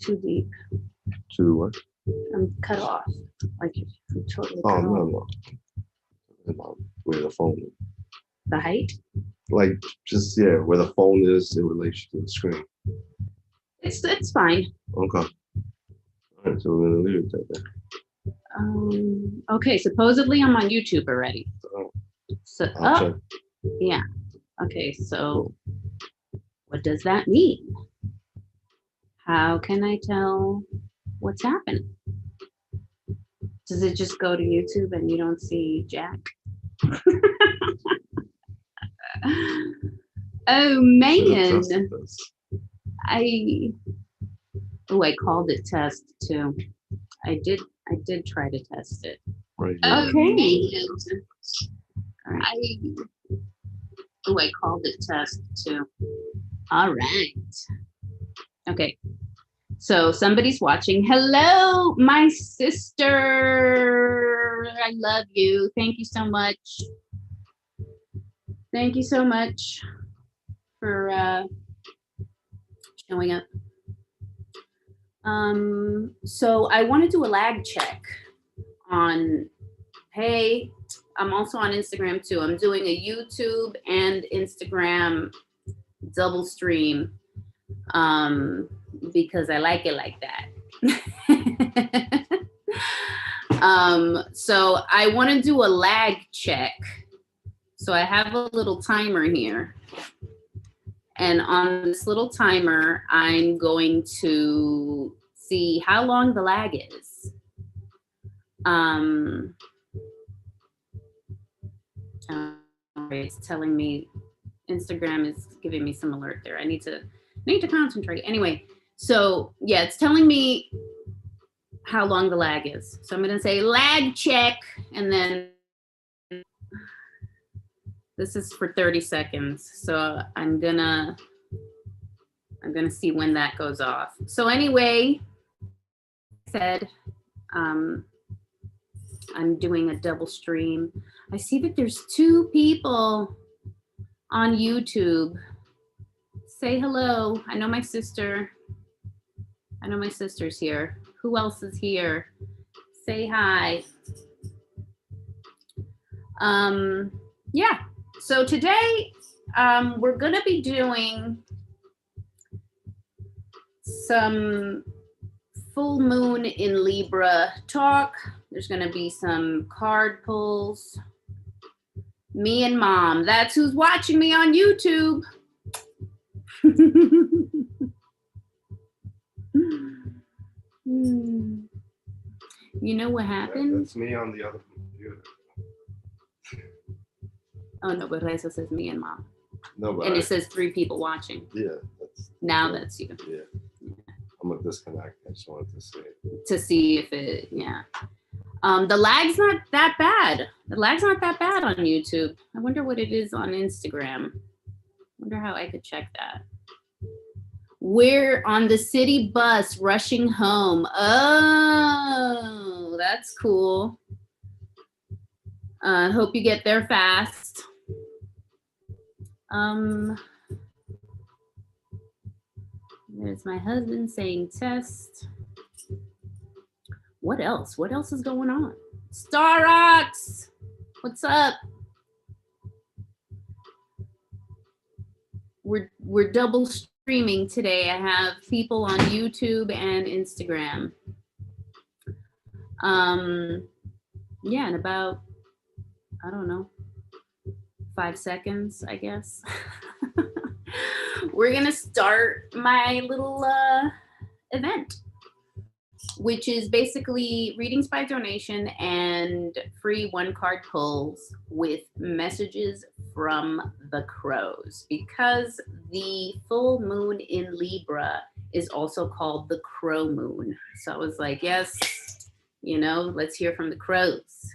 Too deep. Too what? I'm cut off. Like I'm totally Oh cut no, off. no. About where the phone is. The height? Like just yeah, where the phone is in relation to the screen. It's fine. Okay. All right, so we're gonna leave it at that. Okay, supposedly I'm on YouTube already. So I'll check. Yeah. Okay, so what does that mean? How can I tell what's happening? Does it just go to YouTube and you don't see Jack? Oh man. I called it test too. I did try to test it. Right. Okay. I called it test too. All right. Okay. So somebody's watching. Hello, my sister. I love you. Thank you so much. Thank you so much for showing up. So I want to do a lag check on, hey, I'm also on Instagram too. I'm doing a YouTube and Instagram double stream because I like it like that. So I want to do a lag check. So I have a little timer here. And on this little timer, I'm going to see how long the lag is. It's telling me, Instagram is giving me some alert there. I need to concentrate. Anyway, so yeah, it's telling me how long the lag is. So I'm gonna say lag check, and then this is for 30 seconds. So I'm gonna see when that goes off. So anyway, I said, I'm doing a double stream. I see that there's 2 people on YouTube. Say hello. I know my sister. I know my sister's here. Who else is here? Say hi. Yeah. So today, we're gonna be doing some full moon in Libra talk. There's gonna be some card pulls. Me and Mom, that's who's watching me on YouTube. You know what happened? That's me on the other computer. Oh no, but Reza says me and Mom. No, but and it says 3 people watching. Yeah. That's you. Yeah. I'm gonna disconnect. I just wanted to see. To see if it, yeah. The lag's not that bad. The lag's not that bad on YouTube. I wonder what it is on Instagram. I wonder how I could check that. We're on the city bus rushing home. Oh, that's cool. Hope you get there fast. There's my husband saying test. What else? What else is going on? Starox, what's up? We're double streaming today. I have people on YouTube and Instagram. Yeah, in about, I don't know, 5 seconds, I guess. We're gonna start my little event, which is basically readings by donation and free 1-card pulls with messages from the crows, because the full moon in Libra is also called the crow moon. So I was like, yes, you know, let's hear from the crows.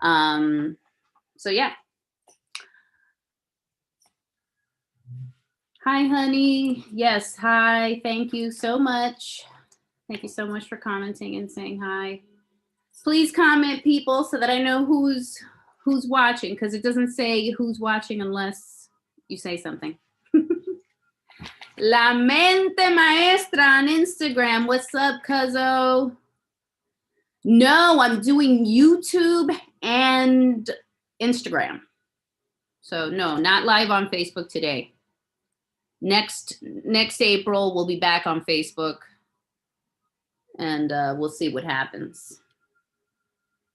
So yeah. Hi, honey. Yes, hi. Thank you so much. Thank you so much for commenting and saying hi. Please comment, people, so that I know who's watching, because it doesn't say who's watching unless you say something. La Mente Maestra on Instagram. What's up, cuzzo? No, I'm doing YouTube and Instagram. So no, not live on Facebook today. Next April, we'll be back on Facebook, and we'll see what happens.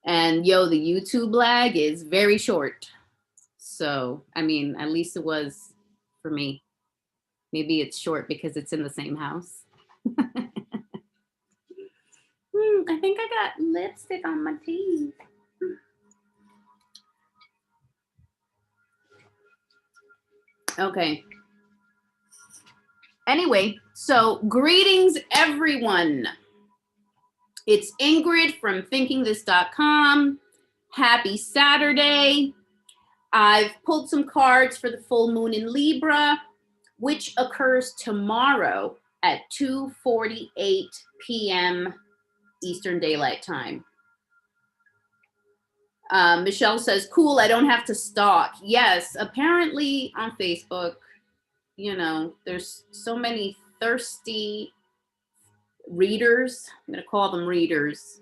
And yo, the YouTube lag is very short. So, I mean, at least it was for me. Maybe it's short because it's in the same house. I think I got lipstick on my teeth. Okay. Anyway, so greetings, everyone. It's Ingrid from thinkingthis.com. Happy Saturday. I've pulled some cards for the full moon in Libra, which occurs tomorrow at 2:48 p.m. Eastern Daylight Time. Michelle says, cool, I don't have to stalk. Yes, apparently on Facebook, you know, there's so many thirsty readers. I'm going to call them readers,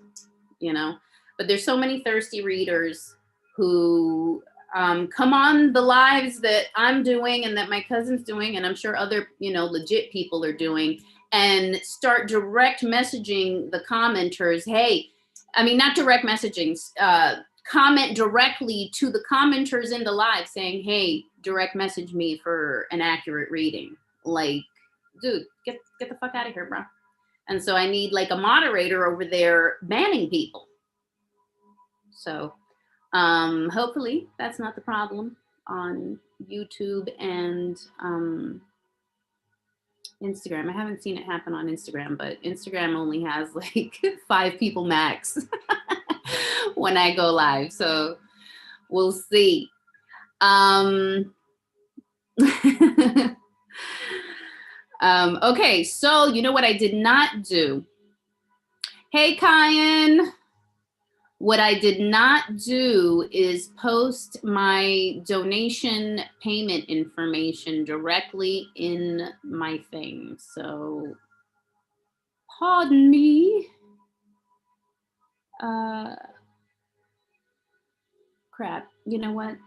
you know, but there's so many thirsty readers who come on the lives that I'm doing and that my cousin's doing, and I'm sure other, you know, legit people are doing, and start direct messaging the commenters. Hey, I mean, not direct messaging, comment directly to the commenters in the live saying, hey, direct message me for an accurate reading. Like, dude, get the fuck out of here, bro. And so I need like a moderator over there banning people. So hopefully that's not the problem on YouTube and Instagram. I haven't seen it happen on Instagram, but Instagram only has like 5 people max when I go live. So we'll see. Okay, so you know what I did not do? Hey, Kyan. What I did not do is post my donation payment information directly in my thing. So, pardon me. Crap. You know what?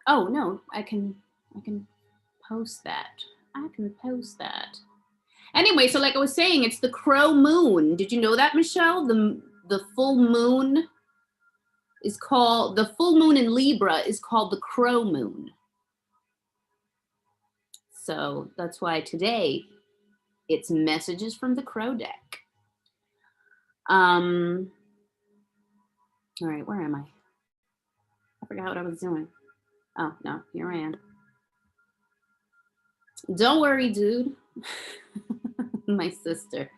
Oh no, I can post that. I can post that. Anyway, so like I was saying, it's the Crow Moon. Did you know that, Michelle? The full moon is called, the full moon in Libra is called the Crow Moon. So that's why today it's messages from the Crow deck. All right, where am I? I forgot what I was doing. Oh, no, here I am. Don't worry, dude. My sister.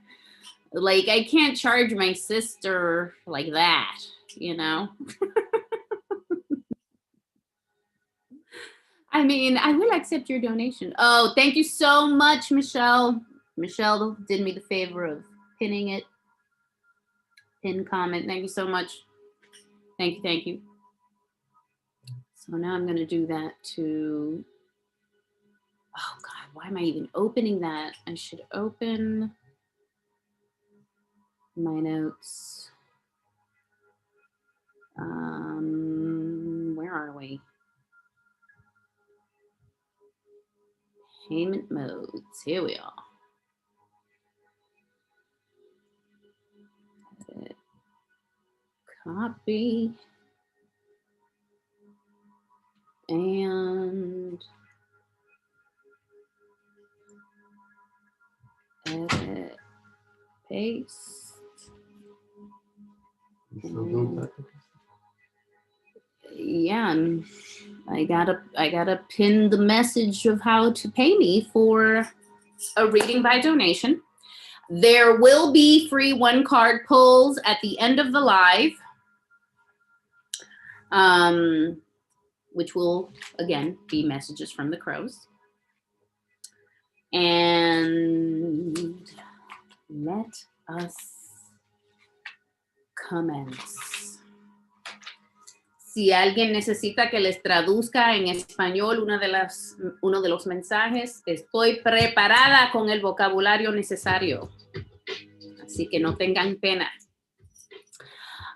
Like, I can't charge my sister like that, you know? I mean, I will accept your donation. Oh, thank you so much, Michelle. Michelle did me the favor of pinning it. Pin comment. Thank you so much. Thank you, thank you. So now I'm going to do that to... Oh, God, why am I even opening that? I should open my notes. Where are we? Payment modes. Here we are. Copy. And edit. Paste. Yeah, and I gotta pin the message of how to pay me for a reading by donation. There will be free 1-card pulls at the end of the live, which will again be messages from the crows. And let us commence. Si alguien necesita que les traduzca en español uno de los mensajes, estoy preparada con el vocabulario necesario. Así que no tengan pena.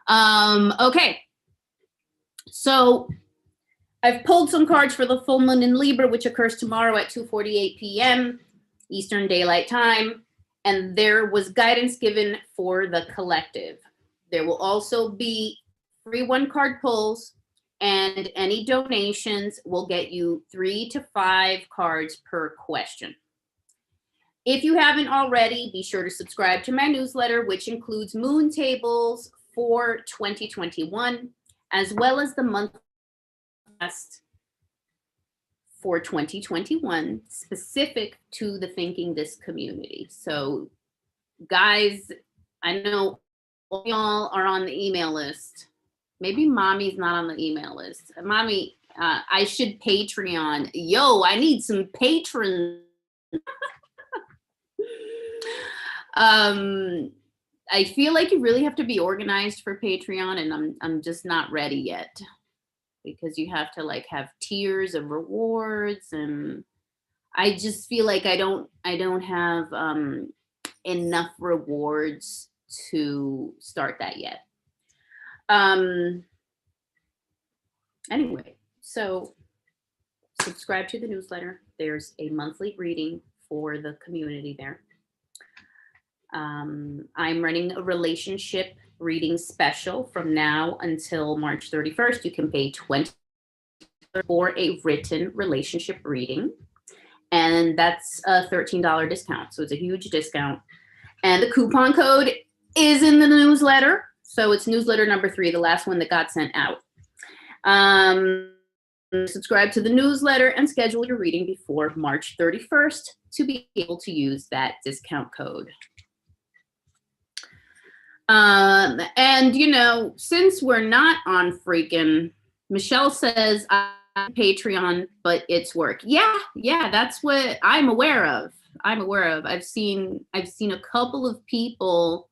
Okay. So I've pulled some cards for the full moon in Libra, which occurs tomorrow at 2:48 p.m. Eastern Daylight Time. And there was guidance given for the collective. There will also be free one-card pulls, and any donations will get you 3 to 5 cards per question. If you haven't already, be sure to subscribe to my newsletter, which includes moon tables for 2021, as well as the month for 2021, specific to the Thinking This community. So guys, I know all y'all are on the email list. Maybe mommy's not on the email list. Mommy, I should Patreon. Yo, I need some patrons. I feel like you really have to be organized for Patreon, and I'm just not ready yet, because you have to like have tiers of rewards, and I just feel like I don't have enough rewards to start that yet. Anyway, so subscribe to the newsletter. There's a monthly reading for the community there. I'm running a relationship reading special from now until March 31st. You can pay $20 for a written relationship reading, and that's a $13 discount. So it's a huge discount. And the coupon code is in the newsletter. So it's newsletter number 3, the last one that got sent out. Subscribe to the newsletter and schedule your reading before March 31st to be able to use that discount code. And, you know, since we're not on freaking, Michelle says, I'm Patreon, but it's work. Yeah, that's what I'm aware of. I've seen a couple of people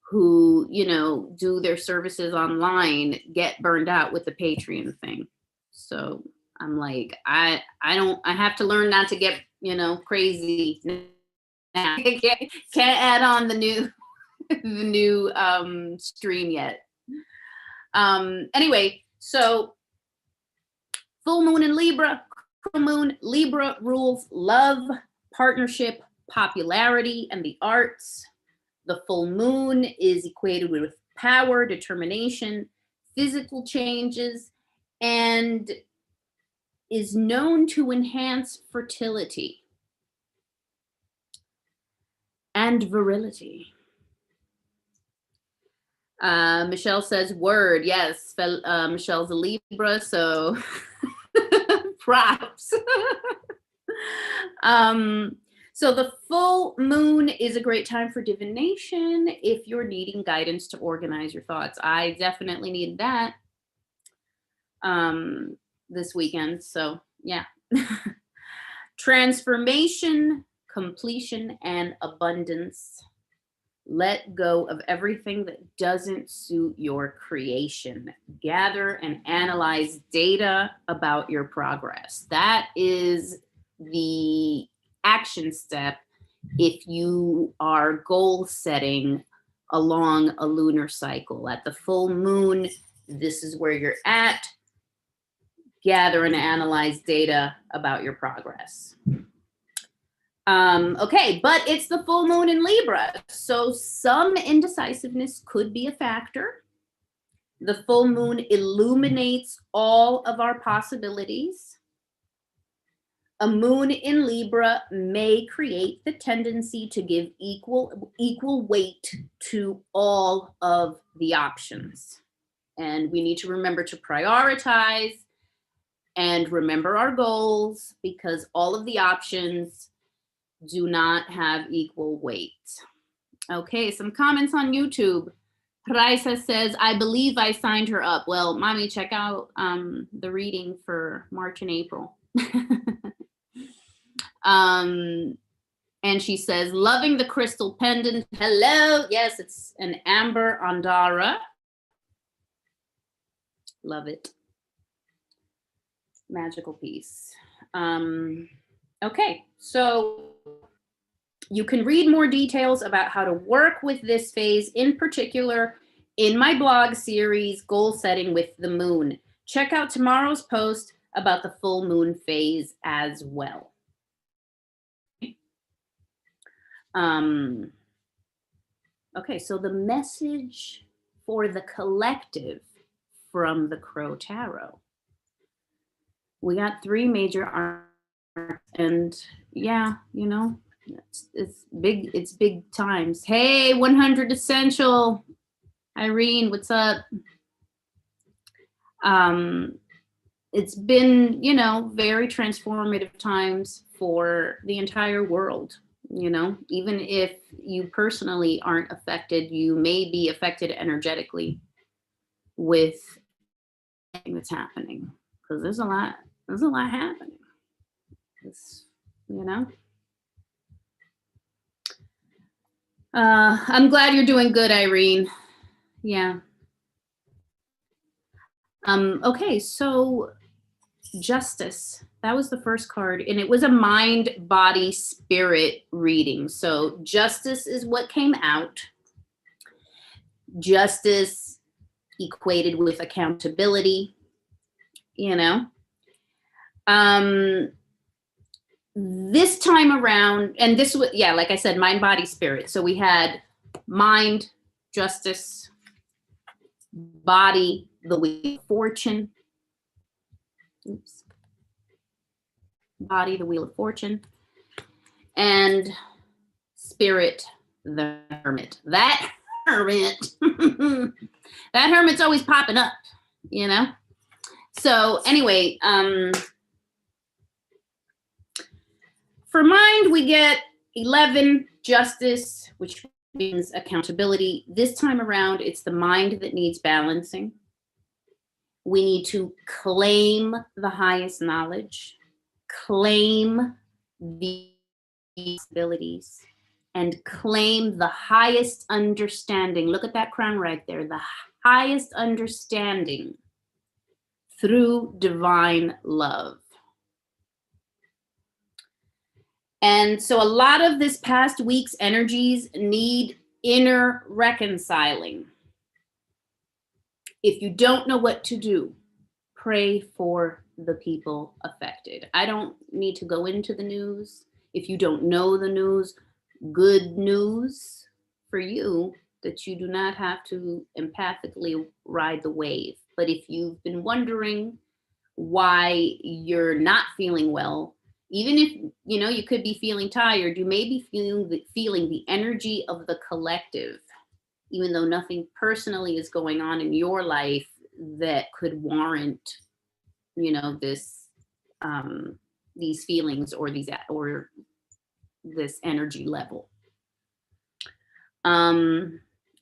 who, you know, do their services online get burned out with the Patreon thing. So I'm like, I have to learn not to get, you know, crazy. Can't add on the new stream yet. Anyway, so full moon in Libra, moon, Libra rules love, partnership, popularity, and the arts. The full moon is equated with power, determination, physical changes, and is known to enhance fertility and virility. Michelle says, word, yes. Michelle's a Libra, so props. So the full moon is a great time for divination if you're needing guidance to organize your thoughts. I definitely need that this weekend, so yeah. Transformation, completion, and abundance. Let go of everything that doesn't suit your creation. Gather and analyze data about your progress. That is the action step if you are goal setting along a lunar cycle. At the full moon, this is where you're at. Gather and analyze data about your progress. Okay, but it's the full moon in Libra, so some indecisiveness could be a factor. The full moon illuminates all of our possibilities. A moon in Libra may create the tendency to give equal weight to all of the options. And we need to remember to prioritize and remember our goals, because all of the options do not have equal weight. Okay, some comments on YouTube. Raisa says, I believe I signed her up. Well, mommy, check out the reading for March and April. And she says, loving the crystal pendant. Hello. Yes, it's an amber Andara. Love it. magical piece. Okay, so you can read more details about how to work with this phase in particular in my blog series, Goal Setting with the Moon. Check out tomorrow's post about the full moon phase as well. Okay, so the message for the collective from the Crow Tarot. We got 3 major arcs, and yeah, you know, it's big times. Hey, 100 Essential, Irene, what's up? It's been, you know, very transformative times for the entire world. You know, even if you personally aren't affected, you may be affected energetically with everything that's happening, because there's a lot happening. It's, you know. I'm glad you're doing good, Irene. Yeah. Okay, so Justice, that was the first card, and it was a mind, body, spirit reading. So Justice is what came out. Justice equated with accountability, you know. This time around, and this was, yeah, like I said, mind, body, spirit. So we had mind, justice, body, the wheel of fortune. Oops. Body, the wheel of fortune, and spirit, the hermit. That hermit, that hermit's always popping up, you know? So anyway, for mind, we get 11, justice, which means accountability. This time around, it's the mind that needs balancing. We need to claim the highest knowledge, claim the abilities, and claim the highest understanding. Look at that crown right there, the highest understanding through divine love. And so a lot of this past week's energies need inner reconciling. If you don't know what to do, pray for the people affected. I don't need to go into the news. If you don't know the news, good news for you that you do not have to empathically ride the wave. But if you've been wondering why you're not feeling well, even if, you know, you could be feeling tired, you may be feeling the energy of the collective, even though nothing personally is going on in your life that could warrant, you know, this, these feelings or this energy level.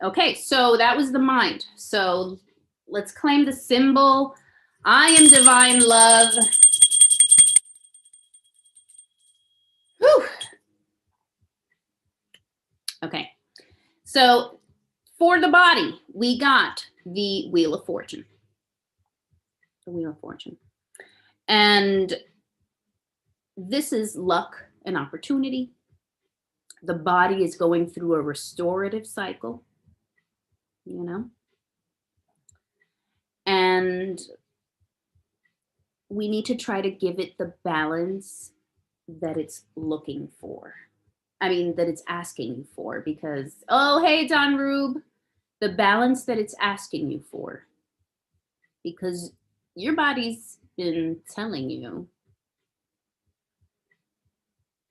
Okay, so that was the mind. So let's claim the symbol. I am divine love. Whew. Okay, so for the body, we got the Wheel of Fortune. The Wheel of Fortune. And this is luck and opportunity. The body is going through a restorative cycle, you know. And we need to try to give it the balance that it's looking for. I mean, that it's asking you for, because, oh, hey, Don Rube, the balance that it's asking you for, because your body's been telling you.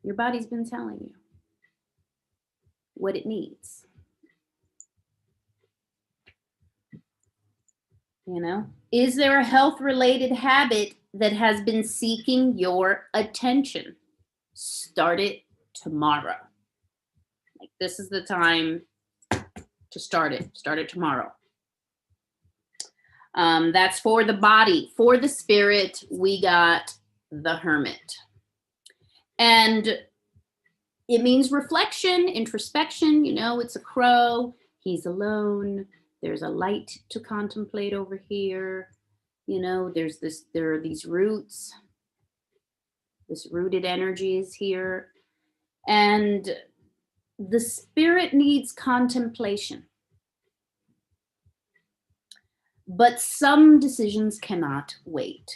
Your body's been telling you what it needs. You know, is there a health-related habit that has been seeking your attention? Start it tomorrow. Like, this is the time to start it. Start it tomorrow. That's for the body. For the spirit, we got the Hermit. And it means reflection, introspection. You know, it's a crow. He's alone. There's a light to contemplate over here. You know, there are these roots, this rooted energy is here. And the spirit needs contemplation. But some decisions cannot wait.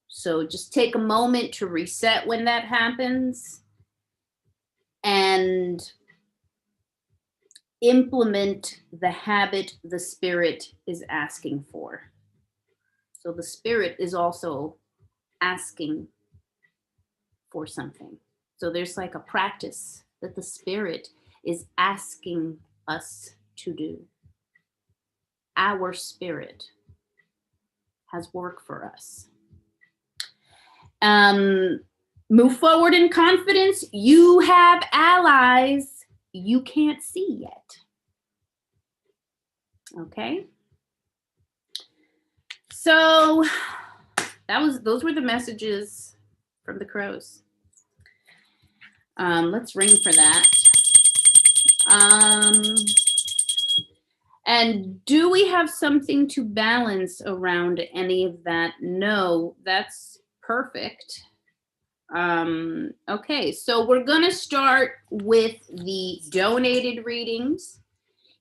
So just take a moment to reset when that happens and implement the habit the spirit is asking for. So the spirit is also asking for something. So there's like a practice that the spirit is asking us to do. Our spirit has work for us. Move forward in confidence. You have allies you can't see yet. Okay. So those were the messages from the crows. Let's ring for that. And do we have something to balance around any of that? No, that's perfect. Okay, so we're gonna start with the donated readings.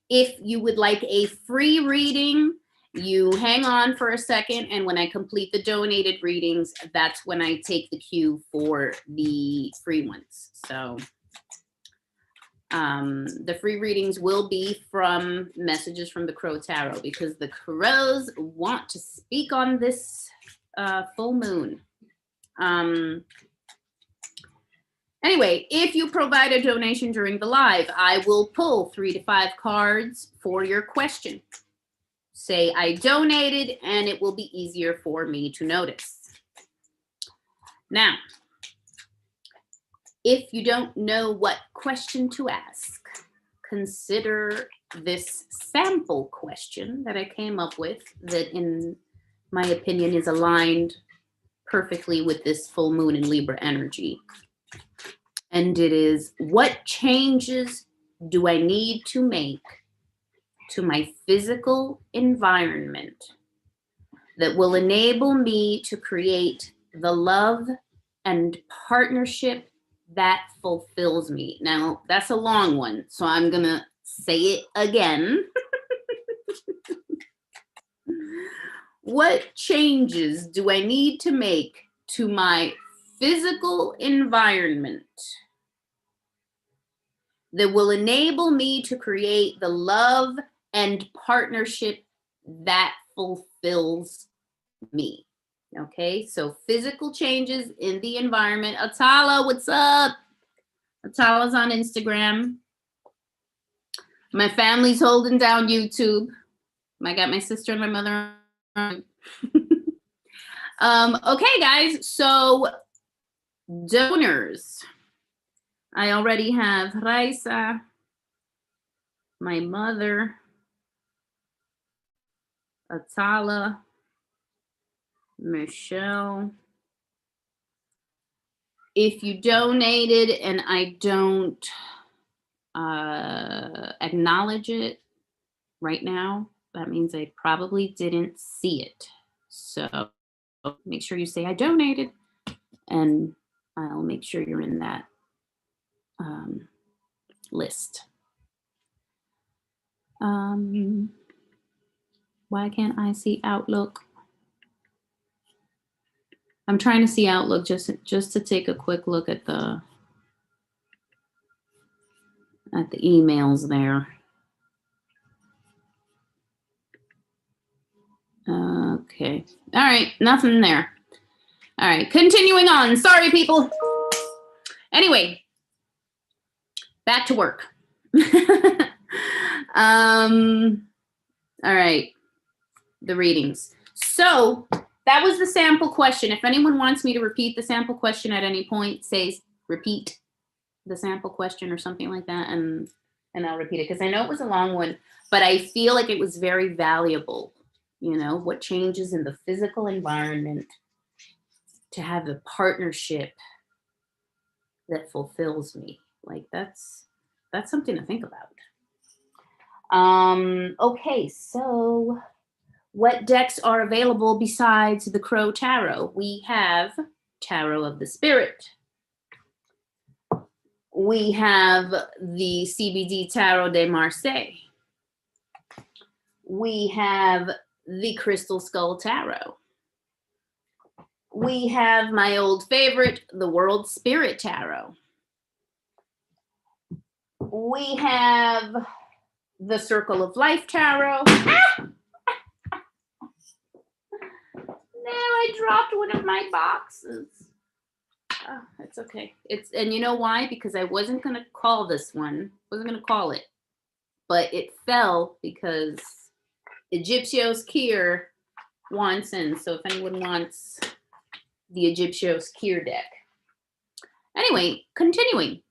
If you would like a free reading, you hang on for a second, and when I complete the donated readings, that's when I take the cue for the free ones. So the free readings will be from messages from the Crow Tarot, because the crows want to speak on this full moon. Anyway, if you provide a donation during the live, I will pull 3 to 5 cards for your question. Say I donated, and it will be easier for me to notice. Now, if you don't know what question to ask, consider this sample question that I came up with that, in my opinion, is aligned perfectly with this full moon in Libra energy. And it is, what changes do I need to make to my physical environment that will enable me to create the love and partnership that fulfills me? Now, that's a long one, so I'm going to say it again. What changes do I need to make to my physical environment that will enable me to create the love and partnership that fulfills me? Okay, so physical changes in the environment. Atala, what's up? Atala's on Instagram. My family's holding down YouTube. I got my sister and my mother on. Okay, guys, so donors. I already have Raisa, my mother, Atala, Michelle. If you donated and I don't acknowledge it right now, that means I probably didn't see it. So make sure you say I donated, and I'll make sure you're in that list. Why can't I see Outlook? I'm trying to see Outlook just to take a quick look at the emails there. Okay. All right. Nothing there. All right. Continuing on. Sorry, people. Anyway, back to work. All right. The readings. So that was the sample question. If anyone wants me to repeat the sample question at any point, say repeat the sample question or something like that, and I'll repeat it, because I know it was a long one, but I feel like it was very valuable. You know, what changes in the physical environment to have a partnership that fulfills me. Like, that's something to think about. Okay, so What decks are available besides the Crow Tarot? We have Tarot of the Spirit. We have the CBD Tarot de Marseille. We have the Crystal Skull Tarot. We have my old favorite, the World Spirit Tarot. We have the Circle of Life Tarot. Ah! No, I dropped one of my boxes. Oh, it's okay. And you know why? Because I wasn't gonna call this one. Wasn't gonna call it, but it fell because Egyptios Kier wants in. So if anyone wants the Egyptios Kier deck. Anyway, continuing.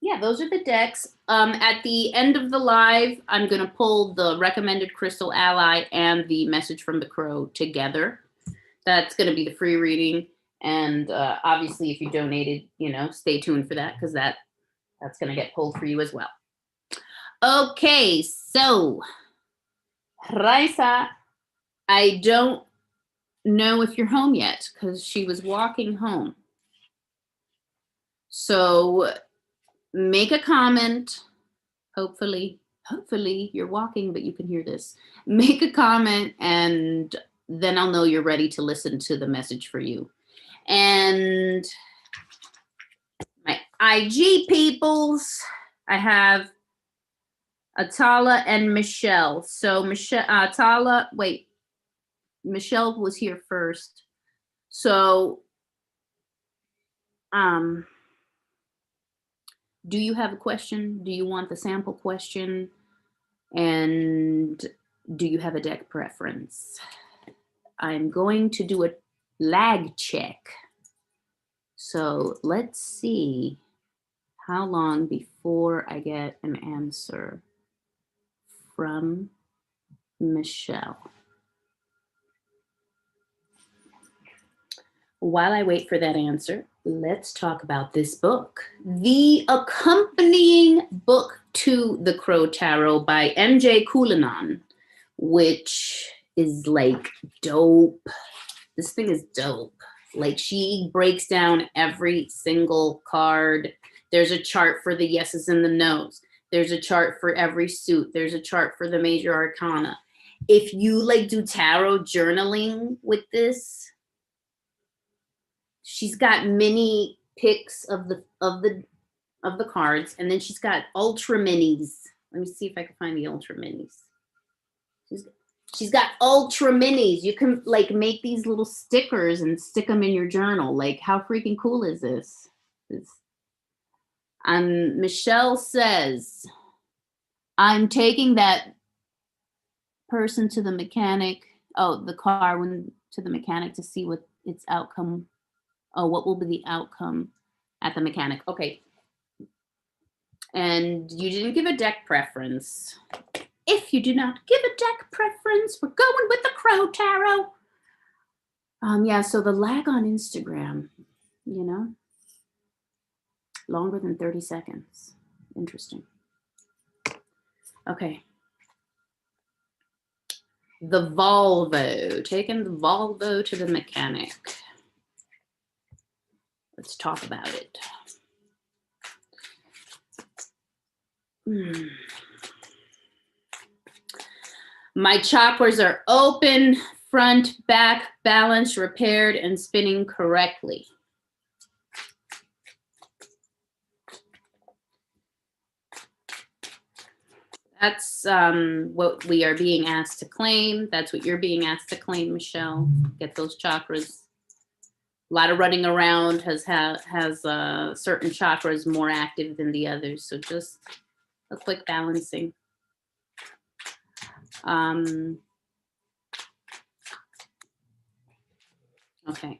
Yeah, those are the decks. At the end of the live, I'm gonna pull the recommended Crystal Ally and the message from the Crow together. That's gonna be the free reading. And obviously if you donated, you know, stay tuned for that because that's gonna get pulled for you as well. Okay, so Raisa, I don't know if you're home yet because she was walking home. So make a comment. Hopefully you're walking, but you can hear this. Make a comment and then I'll know you're ready to listen to the message for you. And my IG peoples, I have Atala and Michelle. So Atala, wait, Michelle was here first. So, do you have a question? Do you want the sample question? And do you have a deck preference? I'm going to do a lag check. So let's see how long before I get an answer from Michelle. While I wait for that answer, let's talk about this book. The accompanying book to the Crow Tarot by MJ Cullinan, which is like dope. This thing is dope. Like she breaks down every single card. There's a chart for the yeses and the nos. There's a chart for every suit. There's a chart for the major arcana. If you like do tarot journaling with this, she's got mini pics of the cards, and then she's got ultra minis. Let me see if I can find the ultra minis. She's got ultra minis. You can like make these little stickers and stick them in your journal. Like how freaking cool is this? Michelle says, I'm taking that person to the mechanic. Oh, the car went to the mechanic to see what its outcome. Oh, what will be the outcome at the mechanic? Okay. And you didn't give a deck preference. If you do not give a deck preference, we're going with the Crow Tarot. Yeah, so the lag on Instagram, you know, longer than 30 seconds. Interesting. Okay. The Volvo, taking the Volvo to the mechanic. Let's talk about it. My chakras are open, front, back, balanced, repaired, and spinning correctly. That's what we are being asked to claim. That's what you're being asked to claim, Michelle. Get those chakras. A lot of running around has certain chakras more active than the others. So just a quick balancing. Okay.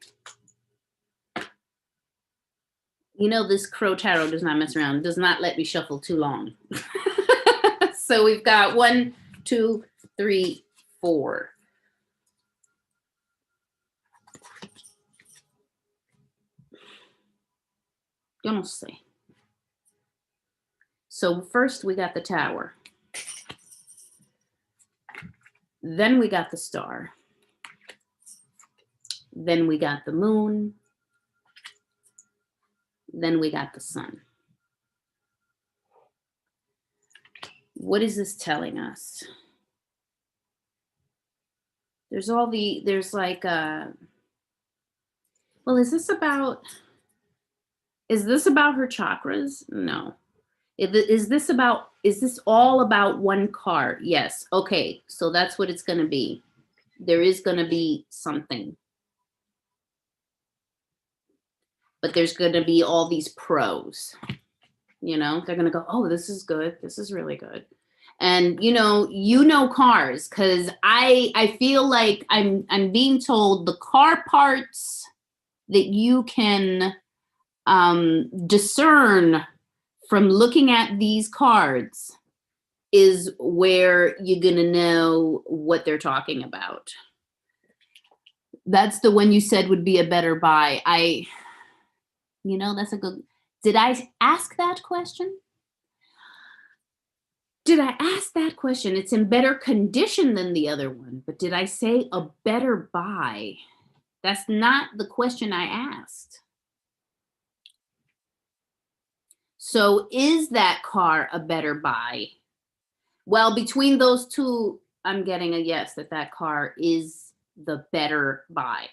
You know, this Crow Tarot does not mess around. It does not let me shuffle too long. So we've got 1, 2, 3, 4. Yo no sé. So first we got the Tower. Then we got the star. Then we got the moon. Then we got the sun. What is this telling us? There's like, well, is this about her chakras? No. Is this all about one card? Yes. Okay. So that's what it's going to be. There is going to be something. But there's going to be all these pros. You know, they're going to go, oh, this is good. This is really good. And, you know cars, because I feel like I'm being told the car parts that you can discern from looking at these cards is where you're going to know what they're talking about. That's the one you said would be a better buy. That's a good, did I ask that question? Did I ask that question? It's in better condition than the other one, but did I say a better buy? That's not the question I asked. So is that car a better buy? Well, between those two, I'm getting a yes, that car is the better buy.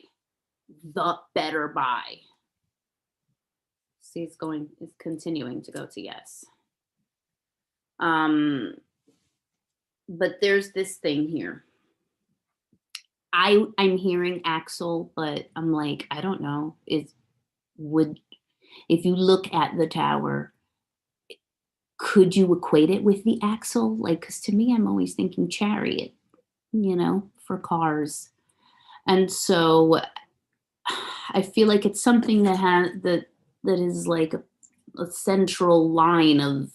The better buy. See, it's continuing to go to yes. But there's this thing here. I'm hearing Axel, but I'm like, I don't know. If you look at the tower, could you equate it with the axle? Like, because to me, I'm always thinking chariot, for cars. And so I feel like it's something that is like a central line of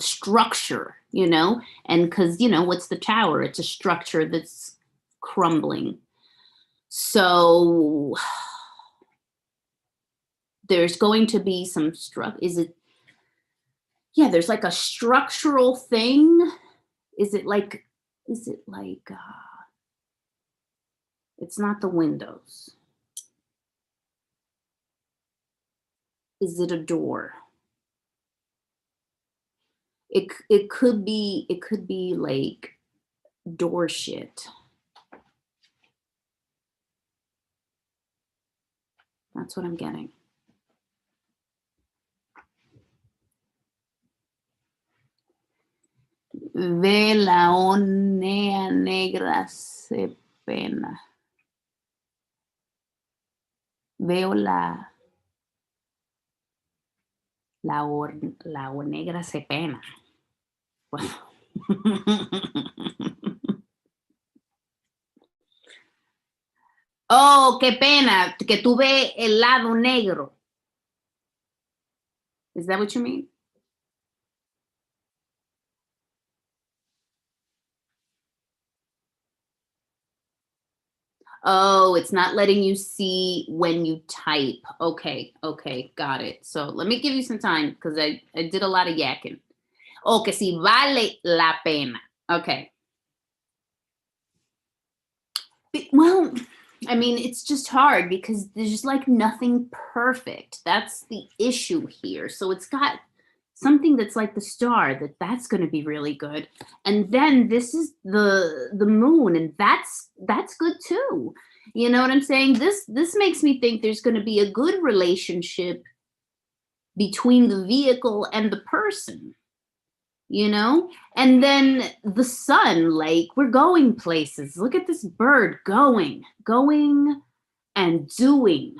structure, and because, what's the tower? It's a structure that's crumbling. So there's going to be some there's like a structural thing. It's not the windows. Is it a door? It could be like door shit. That's what I'm getting. Ve la onea negra se pena. Veo la negra se pena. Oh, qué pena que tú ves el lado negro. Is that what you mean? Oh, it's not letting you see when you type. Okay, got it. So let me give you some time because I did a lot of yakking. Oh, que si vale la pena. Okay. Well, I mean, it's just hard because there's just like nothing perfect. That's the issue here. So it's got something that's like the star, that's going to be really good. And then this is the moon, and that's good too. You know what I'm saying? This makes me think there's going to be a good relationship between the vehicle and the person. And then the sun, like we're going places. Look at this bird going and doing,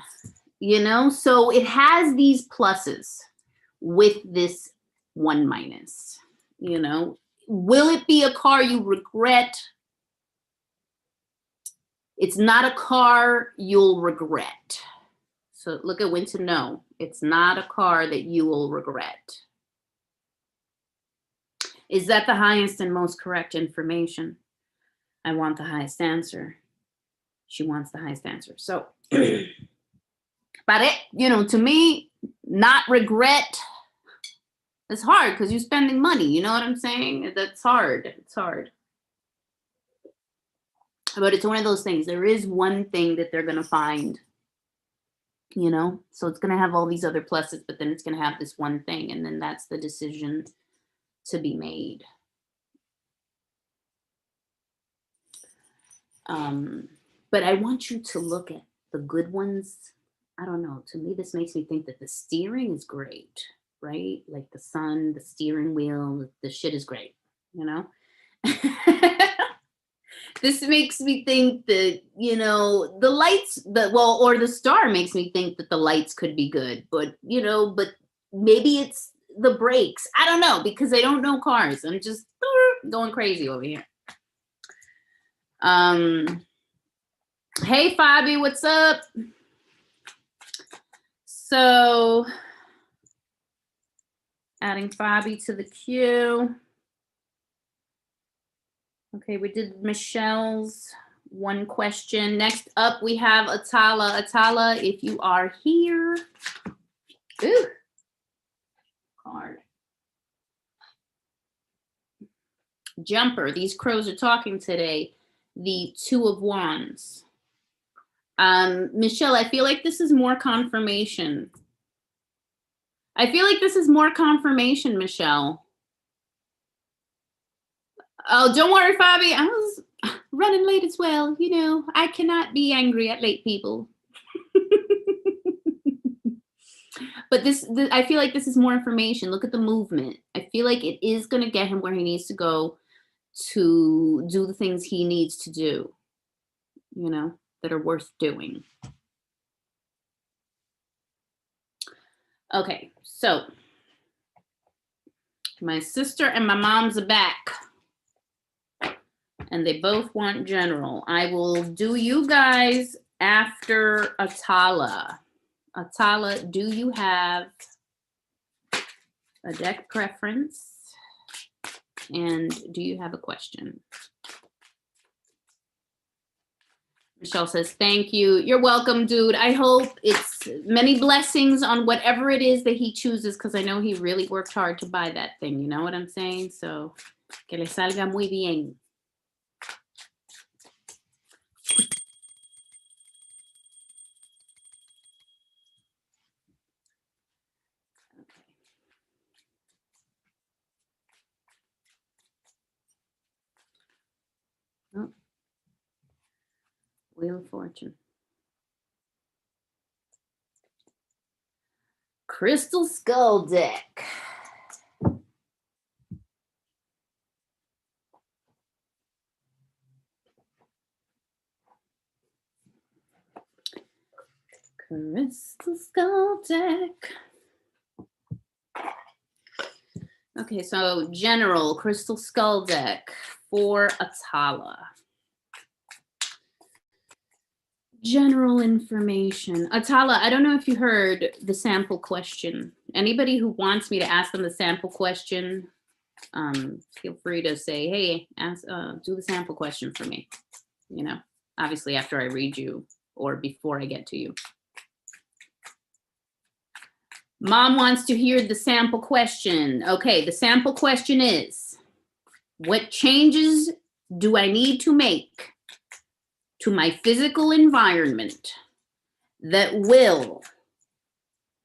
so it has these pluses with this 1 minus, will it be a car you regret? It's not a car you'll regret. So look at when to know. It's not a car that you will regret. Is that the highest and most correct information? I want the highest answer. She wants the highest answer. So, but to me, not regret, it's hard because you're spending money. You know what I'm saying? That's hard. It's hard. But it's one of those things. There is one thing that they're going to find, you know? So it's going to have all these other pluses, but then it's going to have this one thing. And then that's the decision to be made. But I want you to look at the good ones. I don't know. To me, this makes me think that the steering is great, right? Like the sun, the steering wheel, the shit is great, you know? This makes me think that, you know, the lights, or the star makes me think that the lights could be good, but, you know, but maybe it's the brakes. I don't know, because I don't know cars. I'm just going crazy over here. Hey, Fabi, what's up? So, adding Fabi to the queue. Okay, we did Michelle's one question. Next up, we have Atala. Atala, if you are here. Ooh. Card. Jumper. These crows are talking today. The Two of Wands. Michelle, I feel like this is more confirmation. Michelle. Oh, don't worry, Fabi. I was running late as well. You know, I cannot be angry at late people. But I feel like this is more information. Look at the movement. I feel like it is going to get him where he needs to go to do the things he needs to do, you know, that are worth doing. Okay, so my sister and my mom's are back. And they both want general. I will do you guys after Atala. Atala, do you have a deck preference? And do you have a question? Michelle says, thank you. You're welcome, dude. I hope it's many blessings on whatever it is that he chooses, because I know he really worked hard to buy that thing. You know what I'm saying? So, que le salga muy bien. Oh. Wheel of Fortune. Crystal Skull deck. Crystal Skull deck. Okay, so general Crystal Skull deck for Atala. General information. Atala, I don't know if you heard the sample question. Anybody who wants me to ask them the sample question, feel free to say, hey, do the sample question for me. You know, obviously after I read you or before I get to you. Mom wants to hear the sample question. Okay, the sample question is, what changes do I need to make to my physical environment that will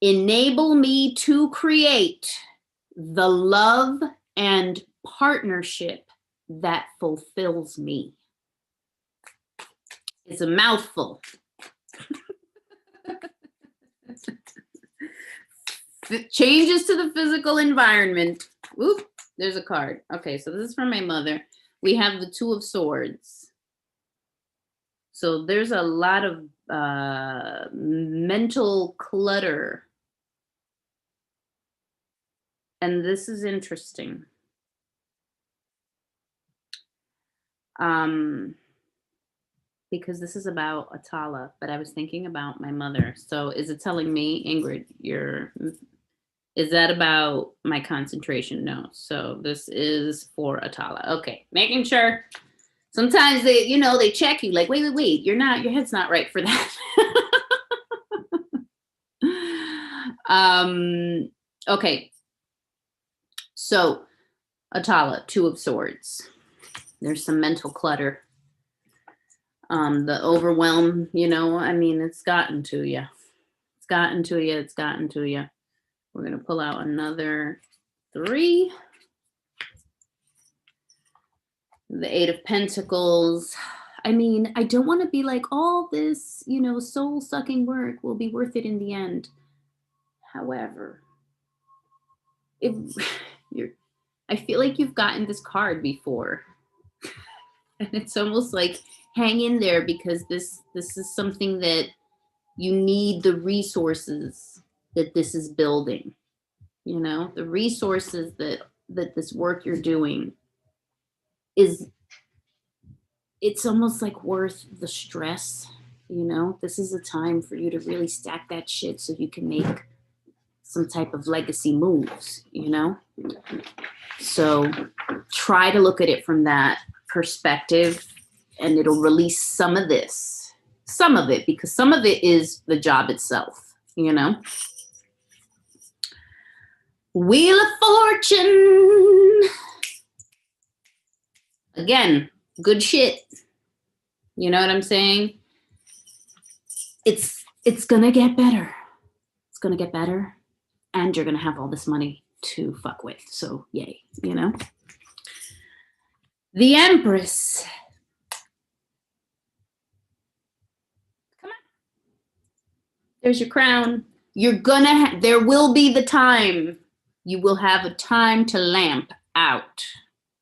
enable me to create the love and partnership that fulfills me? It's a mouthful. Changes to the physical environment. Oop, there's a card. Okay, so this is from my mother. We have the Two of Swords. So there's a lot of mental clutter. And this is interesting. Because this is about Atala, but I was thinking about my mother. So is it telling me, Ingrid, is that about my concentration? No. So this is for Atala. Okay, making sure. Sometimes they check you like, wait, your head's not right for that. Okay. So Atala, Two of Swords. There's some mental clutter. The overwhelm, you know, I mean, it's gotten to you. It's gotten to you. It's gotten to you. We're going to pull out another 3. The 8 of Pentacles. I mean, I don't want to be like, all this, you know, soul-sucking work will be worth it in the end. However, I feel like you've gotten this card before. And it's almost like, hang in there, because this is something that you need, the resources that this is building. You know, the resources that this work you're doing it's almost like worth the stress. You know, this is a time for you to really stack that shit so you can make some type of legacy moves, you know? So try to look at it from that perspective, and it'll release some of this, some of it, because some of it is the job itself, you know? Wheel of Fortune. Again, good shit. You know what I'm saying? It's gonna get better. It's gonna get better. And you're gonna have all this money to fuck with. So yay, you know? The Empress. Come on. There's your crown. You're gonna, there will be the time. You will have a time to lamp out.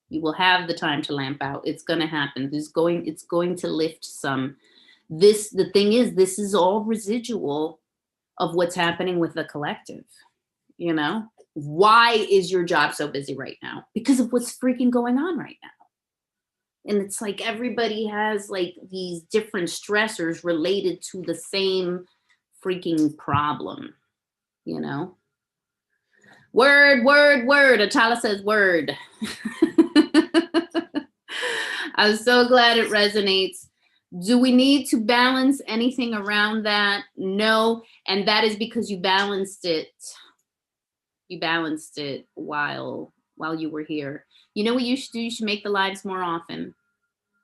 You will have the time to lamp out. It's going to happen. It's going to lift some. The thing is, this is all residual of what's happening with the collective. You know, why is your job so busy right now? Because of what's freaking going on right now. And it's like everybody has like these different stressors related to the same freaking problem, you know? Word, word, word. Atala says word. I'm so glad it resonates. Do we need to balance anything around that? No. And that is because you balanced it. You balanced it while you were here. You know what you should do? You should make the lives more often,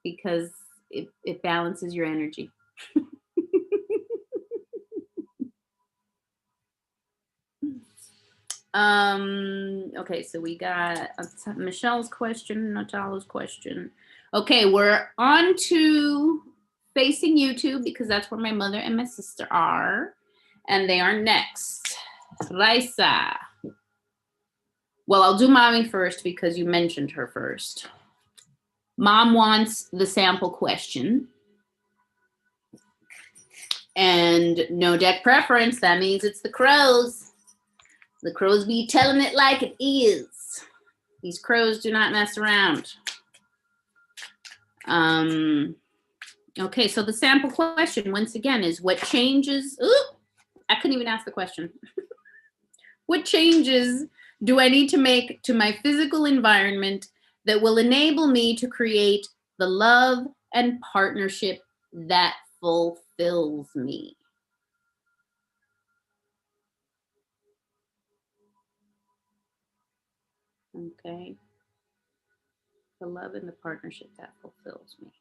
because it balances your energy. Okay, so we got Michelle's question, Natala's question. Okay, we're on to facing YouTube, because that's where my mother and my sister are, and they are next. Raisa. Well, I'll do mommy first because you mentioned her first. Mom wants the sample question. And no deck preference, that means it's the crows. The crows be telling it like it is. These crows do not mess around. Okay, so the sample question, once again, is what changes... Ooh, I couldn't even ask the question. What changes do I need to make to my physical environment that will enable me to create the love and partnership that fulfills me? Okay. The love and the partnership that fulfills me.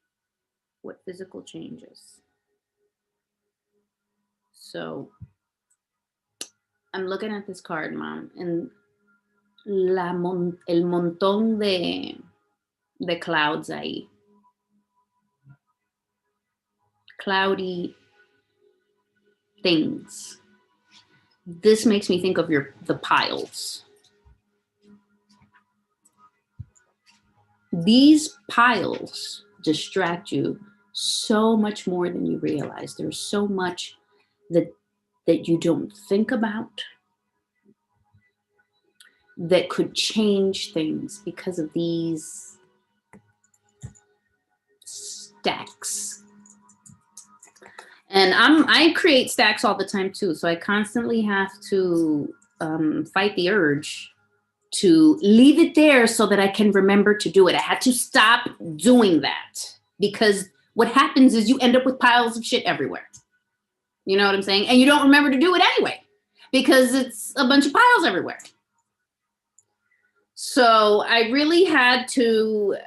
What physical changes? So I'm looking at this card, Mom, and el montón de clouds ahí. Cloudy things. This makes me think of the piles. These piles distract you so much more than you realize. There's so much that you don't think about that could change things because of these stacks. And I create stacks all the time too, so I constantly have to fight the urge to leave it there so that I can remember to do it. I had to stop doing that, because what happens is you end up with piles of shit everywhere. You know what I'm saying? And you don't remember to do it anyway, because it's a bunch of piles everywhere. So I really had to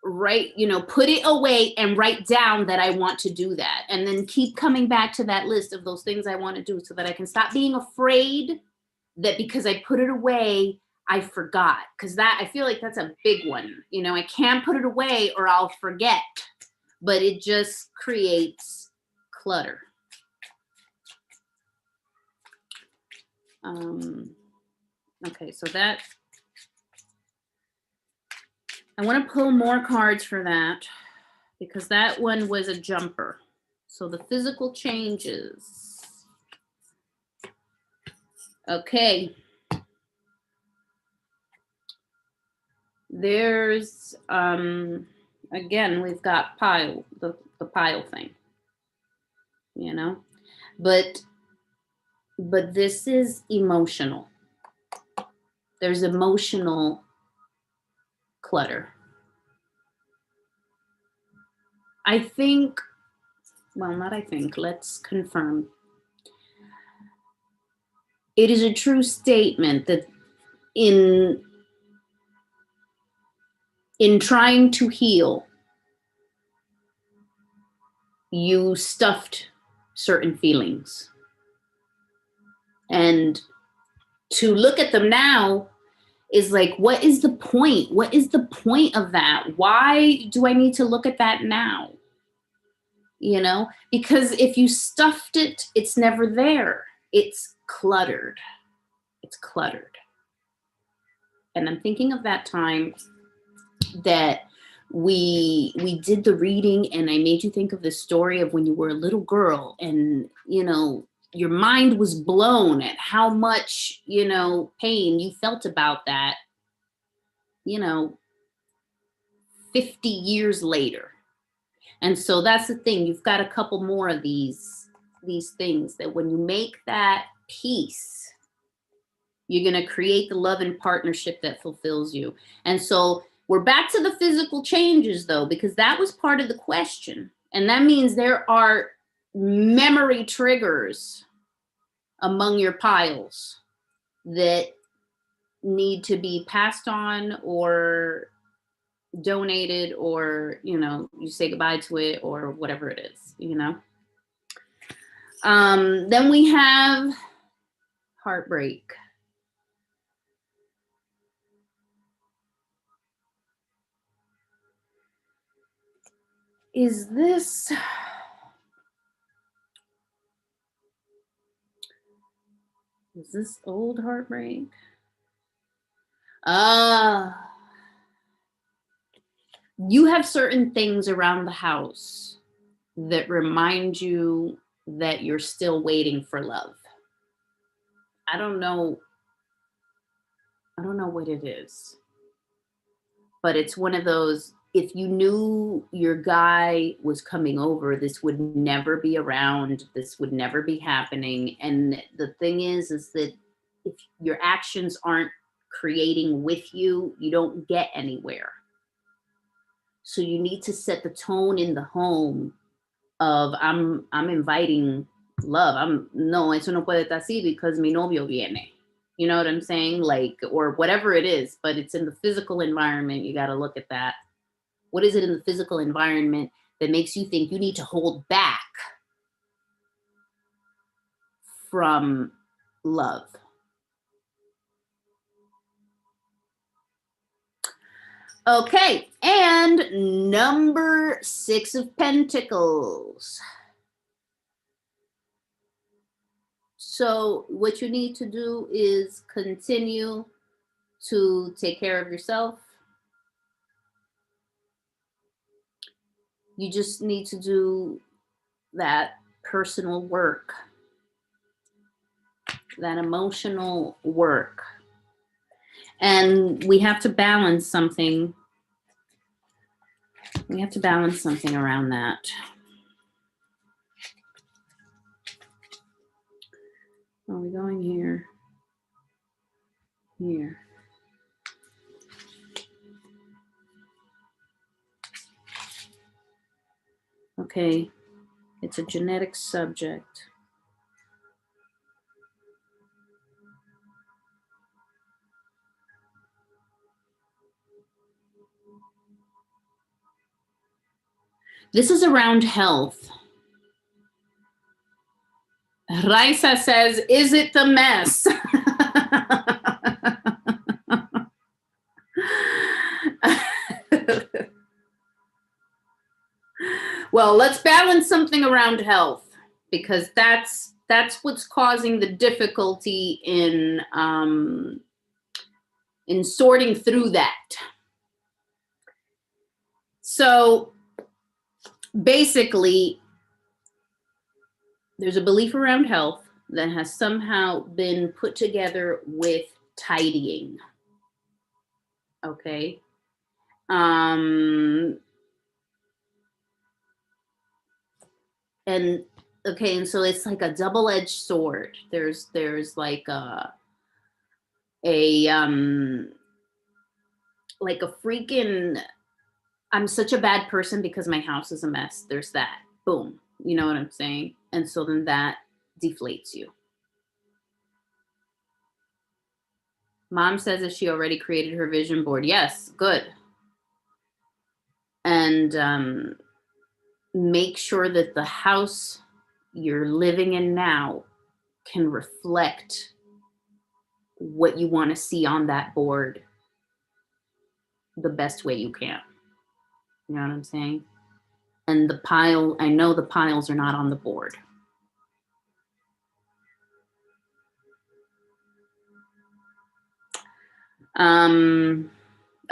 write, put it away and write down that I want to do that. And then keep coming back to that list of those things I want to do so that I can stop being afraid that because I put it away, I forgot. Because I feel like that's a big one. I can't put it away or I'll forget, but it just creates clutter. Okay, so that, I want to pull more cards for that because that one was a jumper. So the physical changes. Okay. There's, again, we've got pile, the pile thing, but this is emotional. There's emotional clutter. I think, well, not I think, let's confirm. It is a true statement that in trying to heal, you stuffed certain feelings. And to look at them now is like, what is the point? What is the point of that? Why do I need to look at that now? Because if you stuffed it, it's never there. It's cluttered. It's cluttered. And I'm thinking of that time that we did the reading and I made you think of the story of when you were a little girl and, your mind was blown at how much, pain you felt about that, 50 years later. And so that's the thing. You've got a couple more of these things that when you make that peace, you're going to create the love and partnership that fulfills you. And so we're back to the physical changes though, because that was part of the question. And that means there are memory triggers among your piles that need to be passed on or donated or, you say goodbye to it or whatever it is, Then we have heartbreak. Is this old heartbreak? You have certain things around the house that remind you that you're still waiting for love. I don't know what it is, but it's one of those, if you knew your guy was coming over, this would never be around, this would never be happening. And the thing is that if your actions aren't creating with you, you don't get anywhere. So you need to set the tone in the home of I'm inviting love. No, eso no puede estar así because mi novio viene. You know what I'm saying? Like, or whatever it is, but it's in the physical environment. You got to look at that. What is it in the physical environment that makes you think you need to hold back from love? Okay, and number 6 of Pentacles. So what you need to do is continue to take care of yourself. You just need to do that personal work, that emotional work. And we have to balance something. We have to balance something around that. Are we going here? Here. Okay, it's a genetic subject. This is around health. Raisa says, is it the mess? Well, let's balance something around health, because that's what's causing the difficulty in sorting through that. So basically, there's a belief around health that has somehow been put together with tidying. Okay. And okay, and so it's like a double-edged sword. There's like a like a freaking, I'm such a bad person because my house is a mess. There's that. Boom. You know what I'm saying? And so then that deflates you. Mom says that she already created her vision board. Yes, good. And make sure that the house you're living in now can reflect what you want to see on that board the best way you can. You know what I'm saying? And the pile, I know the piles are not on the board.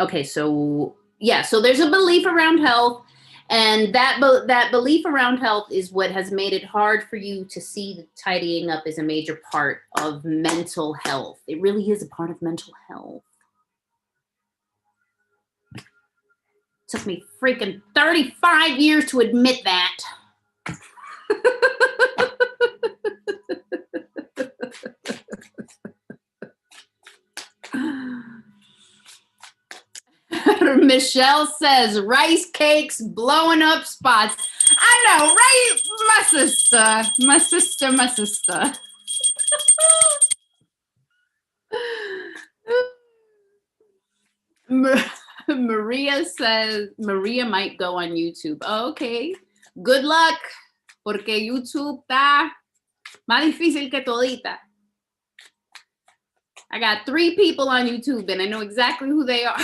Okay, so yeah, so there's a belief around health, and that belief around health is what has made it hard for you to see that tidying up is a major part of mental health. It really is a part of mental health. Took me freaking 35 years to admit that. Michelle says rice cakes blowing up spots. I know, right? My sister. Maria says Maria might go on YouTube. Oh, okay. Good luck, porque YouTube está más difícil que todita. I got 3 people on YouTube and I know exactly who they are.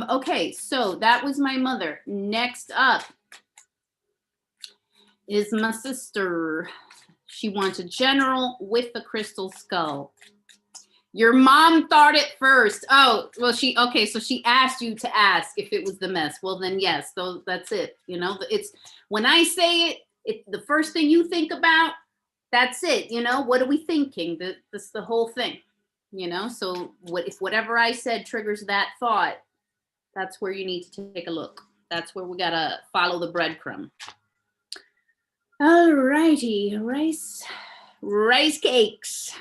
Okay, so that was my mother. Next up is my sister. She wants a general with a crystal skull. Your mom thought it first. Oh, well, so she asked you to ask if it was the mess. Well, then yes, so that's it. You know, it's when I say it, the first thing you think about, that's it. You know, what are we thinking? That's the whole thing. You know, so if whatever I said triggers that thought, that's where you need to take a look. That's where we gotta follow the breadcrumb. All righty, rice cakes.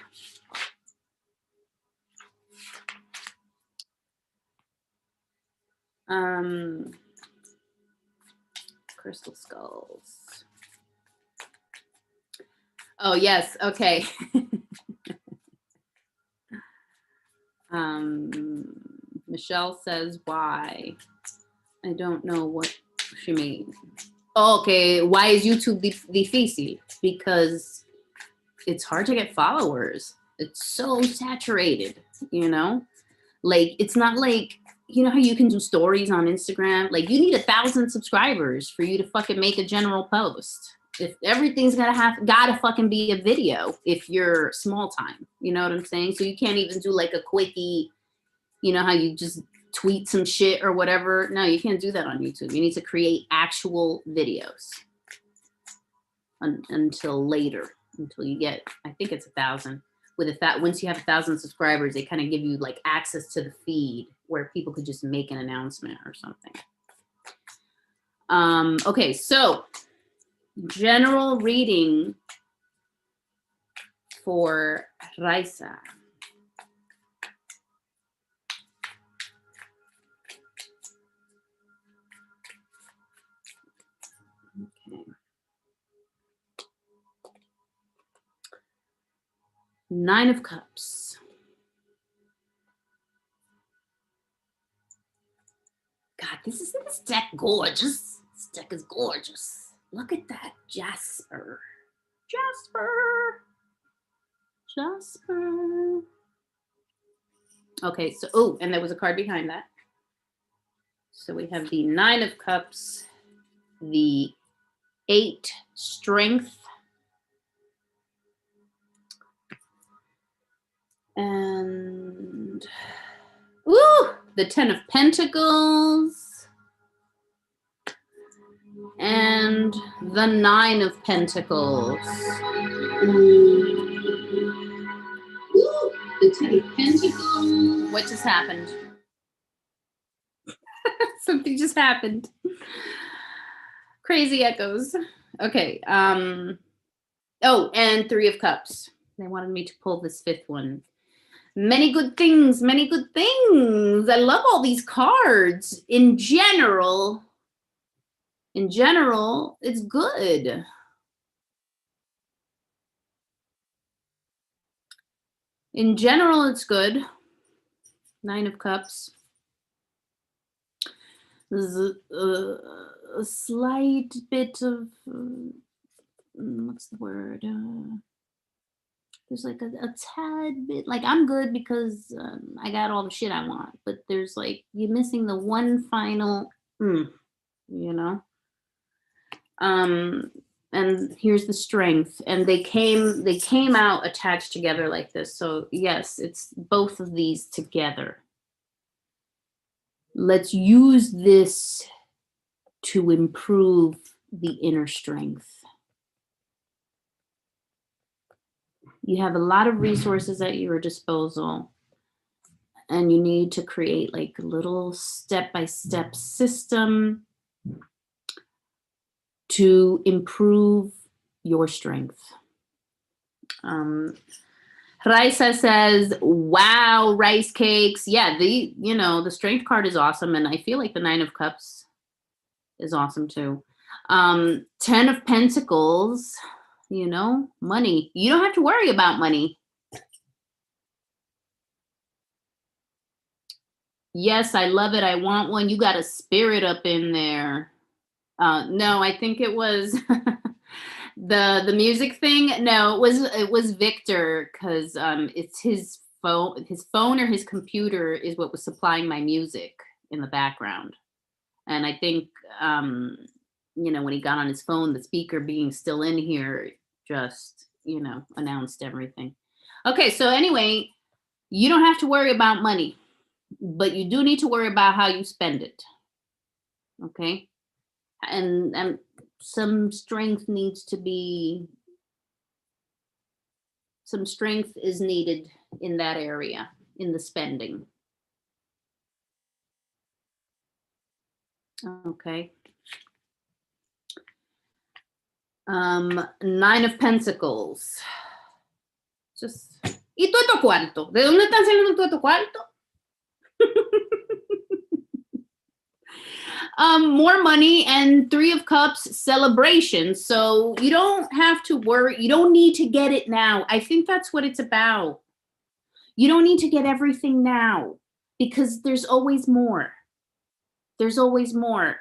Crystal skulls. Oh yes, okay. Michelle says why. I don't know what she means. Okay, why is YouTube difícil? Because it's hard to get followers. It's so saturated, you know? Like, it's not like, you know how you can do stories on Instagram? Like, you need 1,000 subscribers for you to fucking make a general post. If everything's gotta fucking be a video if you're small time. You know what I'm saying? So you can't even do like a quickie, you know how you just tweet some shit or whatever. No, you can't do that on YouTube. You need to create actual videos until later, until you get, I think it's 1,000. With that, once you have 1,000 subscribers, they kind of give you like access to the feed where people could just make an announcement or something. Okay, so general reading for Raisa. Okay. 9 of Cups. God, this deck gorgeous. This deck is gorgeous. Look at that Jasper. Okay, so, oh, and there was a card behind that. So we have the 9 of Cups, the 8 Strength, and the 10 of Pentacles, and the 9 of Pentacles. The 10 of Pentacles. What just happened? Something just happened. Crazy echoes. Okay. Oh, and 3 of Cups. They wanted me to pull this 5th one. Many good things, many good things. I love all these cards. In general, it's good. In general, it's good. 9 of Cups. There's a slight bit of, what's the word? There's like a tad bit, like I'm good because I got all the shit I want. But there's like, you're missing the one final, you know? And here's the Strength, and they came out attached together like this. So yes, it's both of these together. Let's use this to improve the inner strength. You have a lot of resources at your disposal, and you need to create like a little step-by-step system to improve your strength. Raisa says, wow, rice cakes. Yeah, the Strength card is awesome, and I feel like the 9 of Cups is awesome too. 10 of Pentacles, money. You don't have to worry about money. Yes, I love it. I want one. You got a spirit up in there. No, I think it was the music thing. No, it was Victor, because it's his phone or his computer is what was supplying my music in the background. And I think when he got on his phone, the speaker being still in here just announced everything. Okay, so anyway, you don't have to worry about money, but you do need to worry about how you spend it. Okay, and some strength is needed in that area, in the spending. Okay. 9 of Pentacles. ¿Y todo tu cuarto? ¿De dónde están saliendo todo tu cuarto? More money, and 3 of Cups, celebration. So you don't have to worry. You don't need to get it now. I think that's what it's about. You don't need to get everything now, because there's always more. There's always more.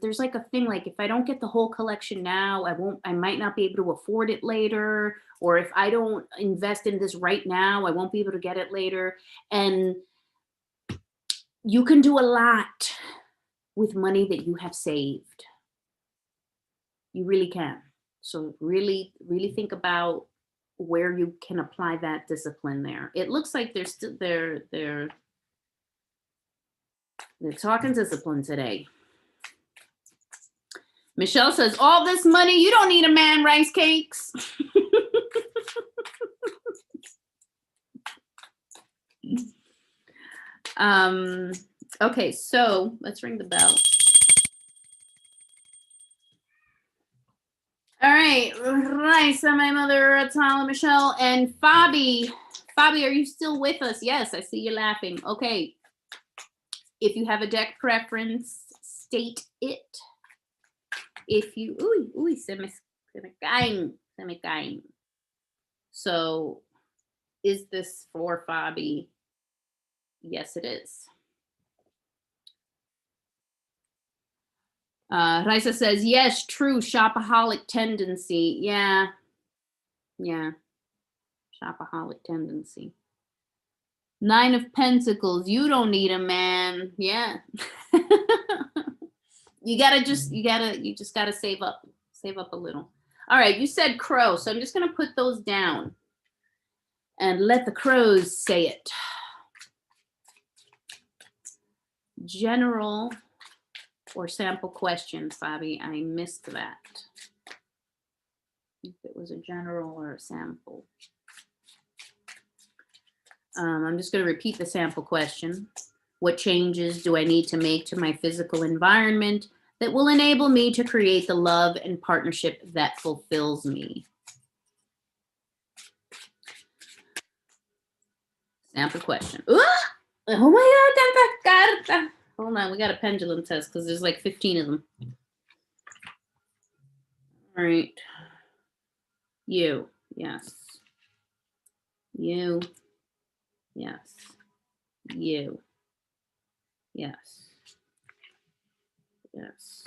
There's like a thing, like if I don't get the whole collection now, I might not be able to afford it later. Or if I don't invest in this right now, I won't be able to get it later. And you can do a lot with money that you have saved. You really can. So really, really think about where you can apply that discipline there. It looks like they're talking discipline today. Michelle says, all this money, you don't need a man, rice cakes. Okay, so let's ring the bell. All right, Raisa, my mother, Tala, Michelle, and Fabi. Fabi, are you still with us? Yes, I see you laughing. Okay. If you have a deck preference, state it. If you, se me caen. So, is this for Fabi? Yes, it is. Raisa says, yes, true, shopaholic tendency. Yeah. Shopaholic tendency. 9 of Pentacles. You don't need a man. Yeah. you just gotta save up a little. All right, you said crow, so I'm just gonna put those down and let the crows say it. General or sample question, Fabi. I missed that. If it was a general or a sample. I'm just going to repeat the sample question. What changes do I need to make to my physical environment that will enable me to create the love and partnership that fulfills me? Sample question. Ooh! Oh my God, carta. Hold on, we got a pendulum test because there's like 15 of them. All right. You, yes. You, yes. You, yes. Yes.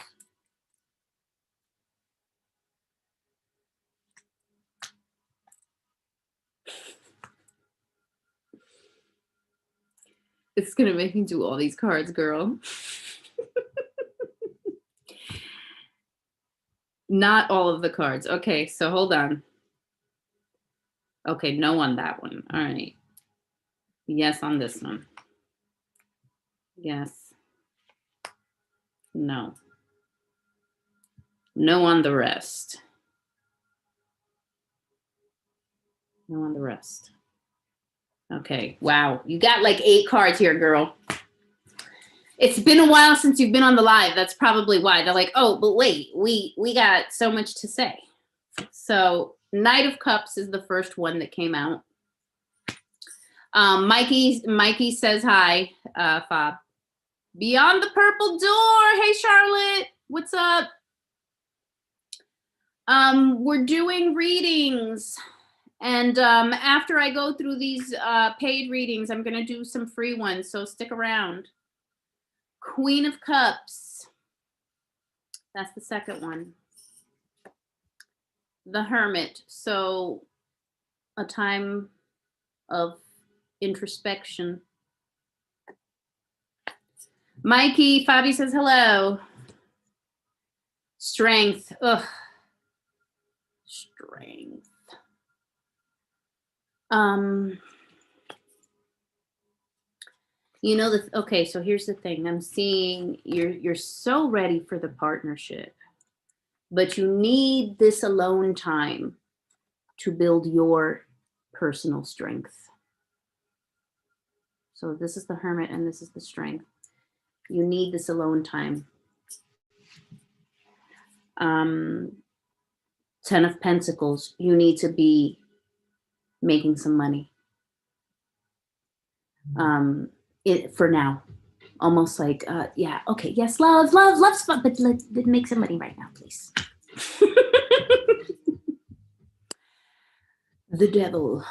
It's gonna make me do all these cards, girl. Not all of the cards. Okay, so hold on. Okay, no on that one. All right. Yes on this one. Yes. No. No on the rest. No on the rest. Okay, wow. You got like 8 cards here, girl. It's been a while since you've been on the live. That's probably why. They're like, oh, but wait, we got so much to say. So Knight of Cups is the first one that came out. Mikey says hi, Fob. Beyond the Purple Door. Hey, Charlotte. What's up? We're doing readings. And after I go through these paid readings, I'm going to do some free ones. So stick around. Queen of Cups. That's the second one. The Hermit. So a time of introspection. Mikey, Fabi says hello. Strength. Ugh. Strength. You know, okay, so here's the thing. I'm seeing you're so ready for the partnership, but you need this alone time to build your personal strength. So this is the Hermit and this is the Strength. You need this alone time. 10 of Pentacles. You need to be making some money. For now. Almost like, yeah, okay, yes, love's fun, but let's make some money right now, please. The Devil.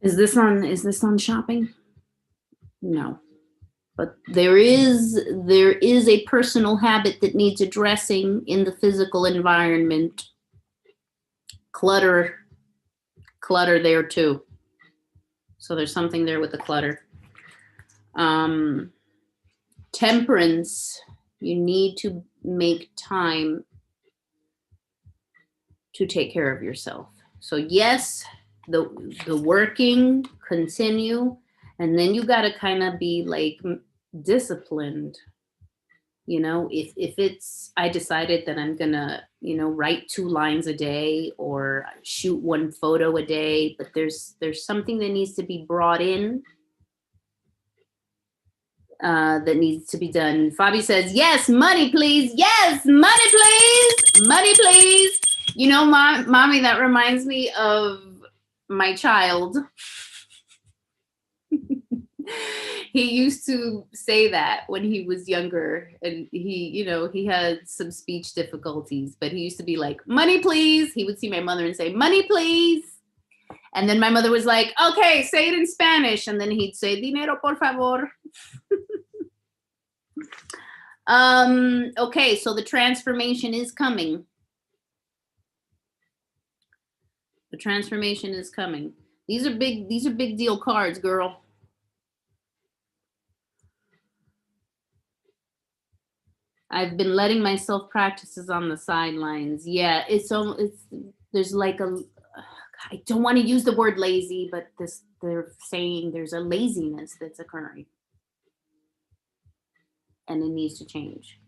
Is this on shopping? No. But there is a personal habit that needs addressing in the physical environment. Clutter there too. So there's something there with the clutter. Temperance, you need to make time to take care of yourself. So yes, the working continue, and then you got to kind of be like disciplined. You know, if it's, I decided that I'm gonna, write 2 lines a day or shoot 1 photo a day, but there's something that needs to be brought in that needs to be done. Fabi says, yes, money, please. Yes, money, please. Money, please. You know, mommy, that reminds me of my child. He used to say that when he was younger, and he had some speech difficulties, but he used to be like, money, please. He would see my mother and say, money, please. And then my mother was like, okay, say it in Spanish. And then he'd say, dinero, por favor. Okay, so the transformation is coming. The transformation is coming. These are big deal cards, girl. I've been letting myself practices on the sidelines. Yeah, there's like I don't want to use the word lazy, but they're saying there's a laziness that's occurring. And it needs to change.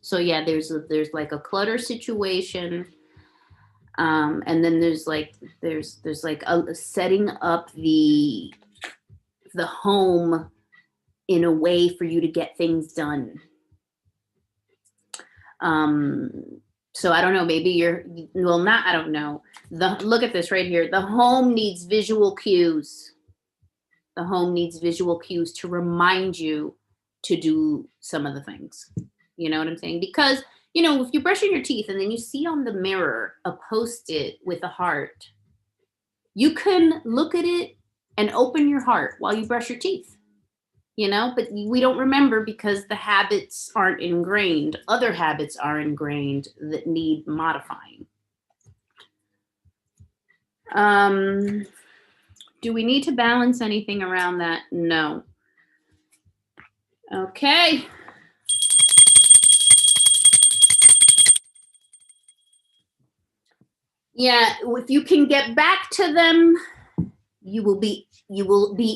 So yeah, there's like a clutter situation. And then there's like a setting up the home in a way for you to get things done. So I don't know, maybe I don't know. Look at this right here. The home needs visual cues. The home needs visual cues to remind you to do some of the things. You know what I'm saying? Because, if you're brushing your teeth and then you see on the mirror a Post-it with a heart, you can look at it and open your heart while you brush your teeth. But we don't remember because the habits aren't ingrained. Other habits are ingrained that need modifying. Do we need to balance anything around that? No. Okay. Yeah, if you can get back to them, you will be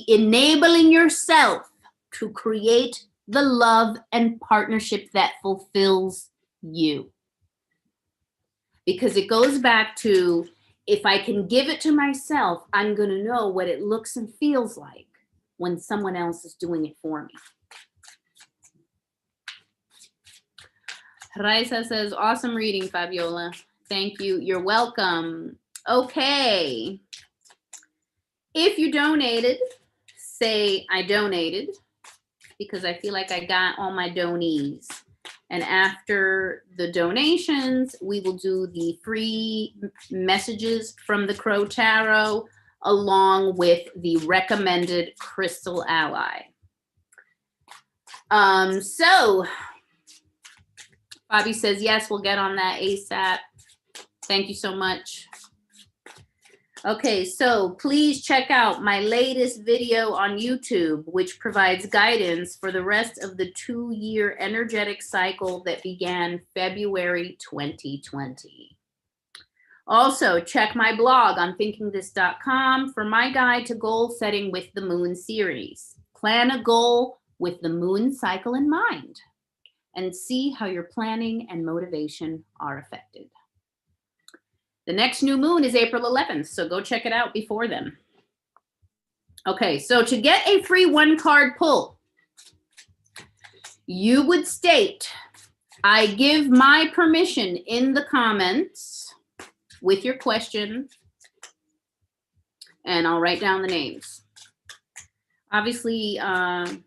enabling yourself to create the love and partnership that fulfills you. Because it goes back to, if I can give it to myself, I'm going to know what it looks and feels like when someone else is doing it for me. Raisa says, awesome reading, Fabiola. Thank you. You're welcome. Okay. If you donated, say I donated, because I feel like I got all my donees. And after the donations, we will do the free messages from the Crow Tarot along with the recommended Crystal Ally. So Bobby says, yes, we'll get on that ASAP. Thank you so much. Okay, so please check out my latest video on YouTube, which provides guidance for the rest of the 2-year energetic cycle that began February 2020. Also, check my blog on thinkingthis.com for my guide to goal setting with the Moon series. Plan a goal with the Moon cycle in mind and see how your planning and motivation are affected. The next new moon is April 11th, so go check it out before then. Okay, so to get a free 1-card pull, you would state, I give my permission in the comments with your question, and I'll write down the names. Obviously, I'm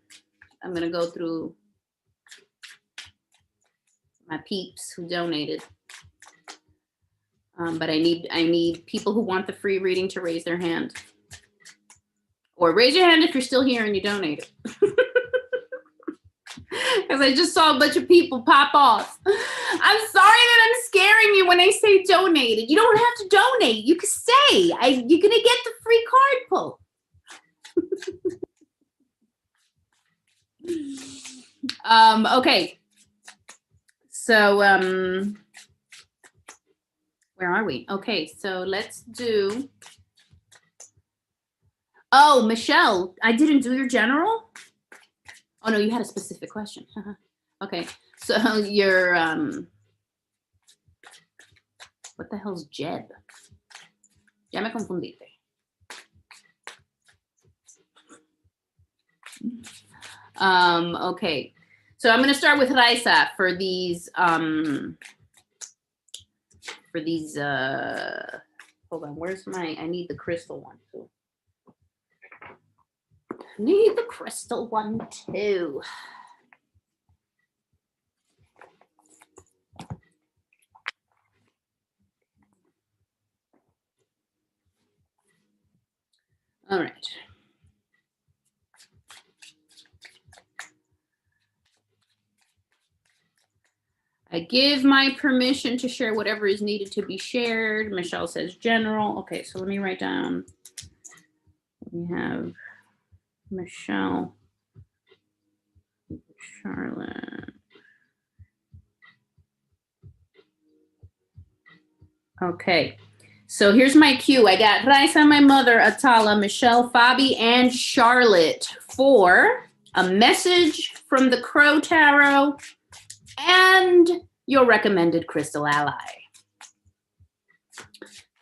going to go through my peeps who donated. But I need people who want the free reading to raise their hand. Or raise your hand if you're still here and you donated. Because I just saw a bunch of people pop off. I'm sorry that I'm scaring you when I say donated. You don't have to donate. You can say, you're going to get the free card pull. Okay. So, where are we? Okay, so let's do. Oh, Michelle, I didn't do your general? Oh, no, you had a specific question. Okay, so your, what the hell's Jeb? Ya me confundiste. Okay, so I'm going to start with Raisa for these, hold on, where's I need the crystal one too. Need the crystal one too. All right. I give my permission to share whatever is needed to be shared. Michelle says general. Okay, so let me write down. We have Michelle, Charlotte. Okay, so here's my cue. I got Raisa, my mother, Atala, Michelle, Fabi, and Charlotte for a message from the Crow Tarot and your recommended crystal ally.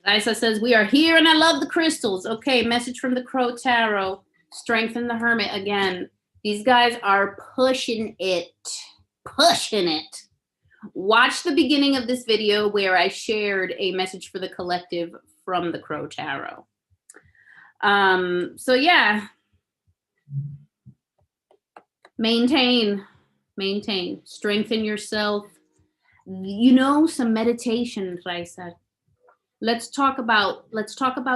Raisa says, we are here and I love the crystals. Okay, message from the Crow Tarot. Strengthen the Hermit again. These guys are pushing it. Pushing it. Watch the beginning of this video where I shared a message for the collective from the Crow Tarot. So yeah. Maintain. Strengthen yourself. You know, some meditation, Raisa. Let's talk about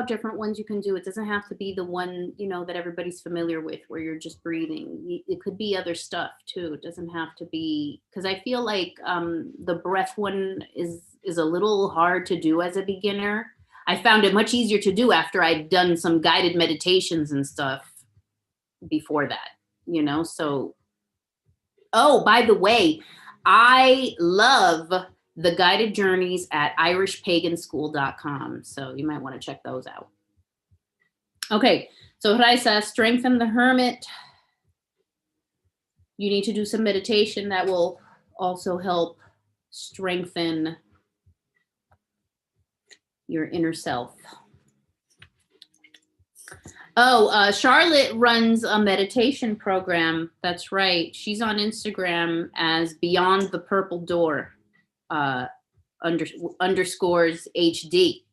different ones you can do. It doesn't have to be the one, you know, that everybody's familiar with where you're just breathing. It could be other stuff too. It doesn't have to be, because I feel like the breath one is a little hard to do as a beginner. I found it much easier to do after I'd done some guided meditations and stuff before that, you know. So, oh, by the way, I love the guided journeys at irishpaganschool.com. So you might want to check those out. Okay, so Raisa, strengthen the Hermit. You need to do some meditation that will also help strengthen your inner self. Oh, Charlotte runs a meditation program. That's right. She's on Instagram as Beyond the Purple Door. Underscores HD.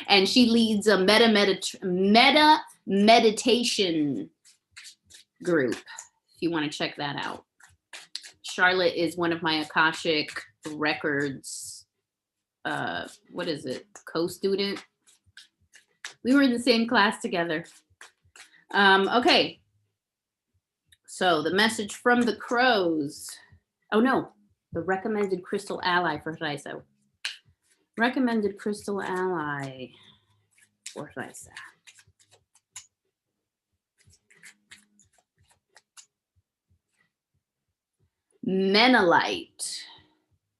And she leads a meta meditation group, if you want to check that out. Charlotte is one of my Akashic Records, what is it, co-student. We were in the same class together. Okay, so the message from the crows. Oh no, the recommended crystal ally for Raisa. Recommended crystal ally for Raisa. Menelite.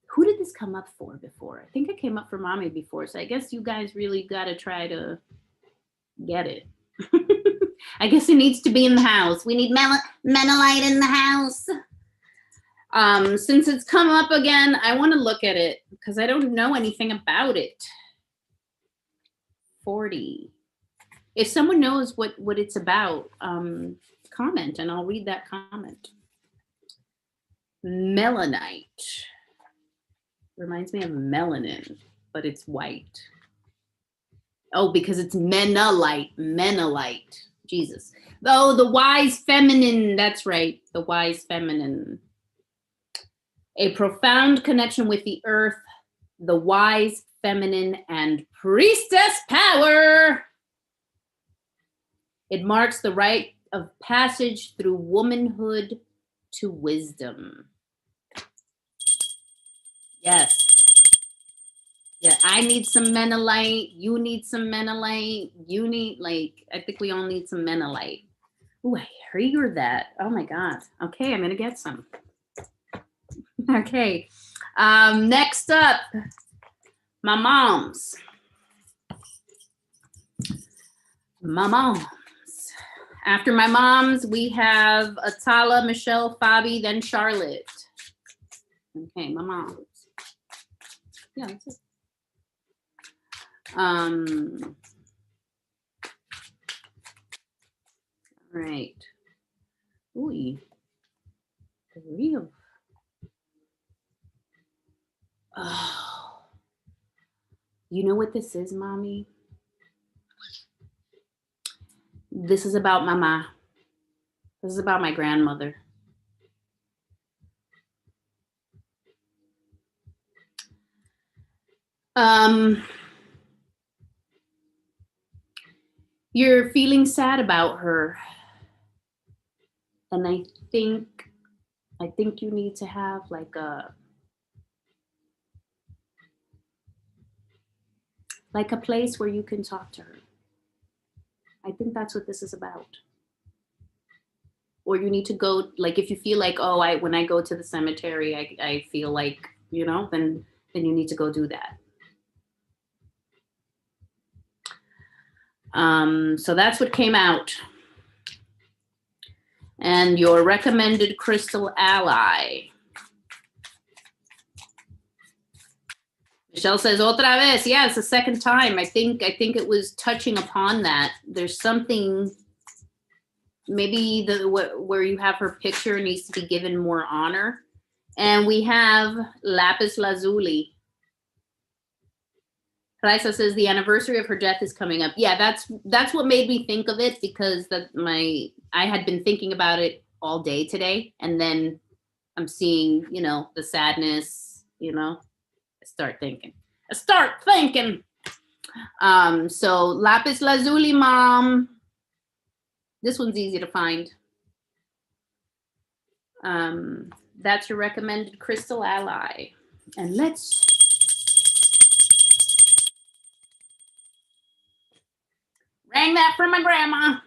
Who did this come up for before? I think it came up for Mommy before, so I guess you guys really got to try to get it. I guess it needs to be in the house. We need Menelite in the house. Since it's come up again, I want to look at it because I don't know anything about it. 40. If someone knows what it's about, comment and I'll read that comment. Melanite. Reminds me of melanin, but it's white. Oh, because it's Menelite. Menelite. Jesus. Oh, the wise feminine. That's right. The wise feminine. A profound connection with the earth, the wise feminine, and priestess power. It marks the rite of passage through womanhood to wisdom. Yes. Yeah, I need some Menelite. You need some Menelite. You need, like, I think we all need some Menelite. Ooh, I heard that. Oh my God. Okay, I'm gonna get some. Okay. Next up, my moms. My moms. After my moms, we have Atala, Michelle, Fabi, then Charlotte. Okay, my moms. Yeah, that's it. All right. Ooh, real. Oh, you know what this is, Mommy? This is about Mama. This is about my grandmother. You're feeling sad about her. And I think I think you need to have like a place where you can talk to her. I think that's what this is about. Or you need to go, like, if you feel like, oh, when I go to the cemetery, I feel like, you know, then you need to go do that. So that's what came out. And your recommended crystal ally. Michelle says, otra vez. Yeah, it's the second time. I think it was touching upon that. There's something, maybe where you have her picture needs to be given more honor. And we have lapis lazuli. Raisa says the anniversary of her death is coming up. Yeah, that's what made me think of it, because I had been thinking about it all day today, and then I'm seeing, you know, the sadness, you know. I start thinking. So lapis lazuli, mom. This one's easy to find. That's your recommended crystal ally. And let's rang that from my grandma.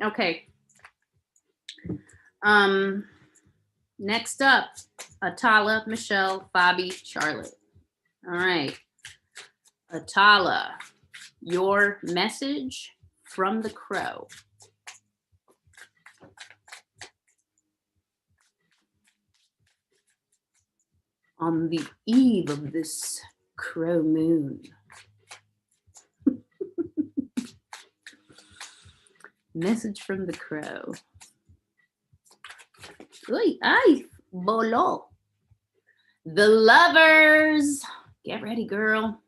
Okay. Next up, Atala, Michelle, Bobby, Charlotte. All right. Atala, your message from the crow. On the eve of this crow moon. Message from the crow. Uy, ay, voló. The lovers. Get ready, girl.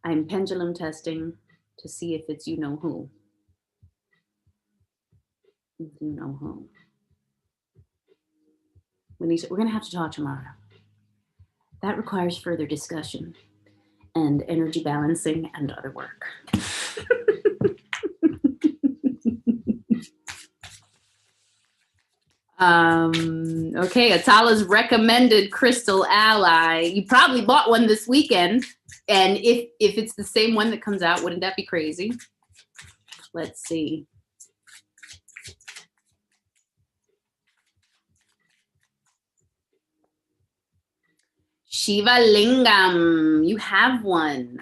I'm pendulum testing to see if it's you know who. You know who. We're going to have to talk tomorrow. That requires further discussion and energy balancing and other work. Okay, Atala's recommended crystal ally. You probably bought one this weekend, and if it's the same one that comes out, wouldn't that be crazy? Let's see. Shiva Lingam, you have one.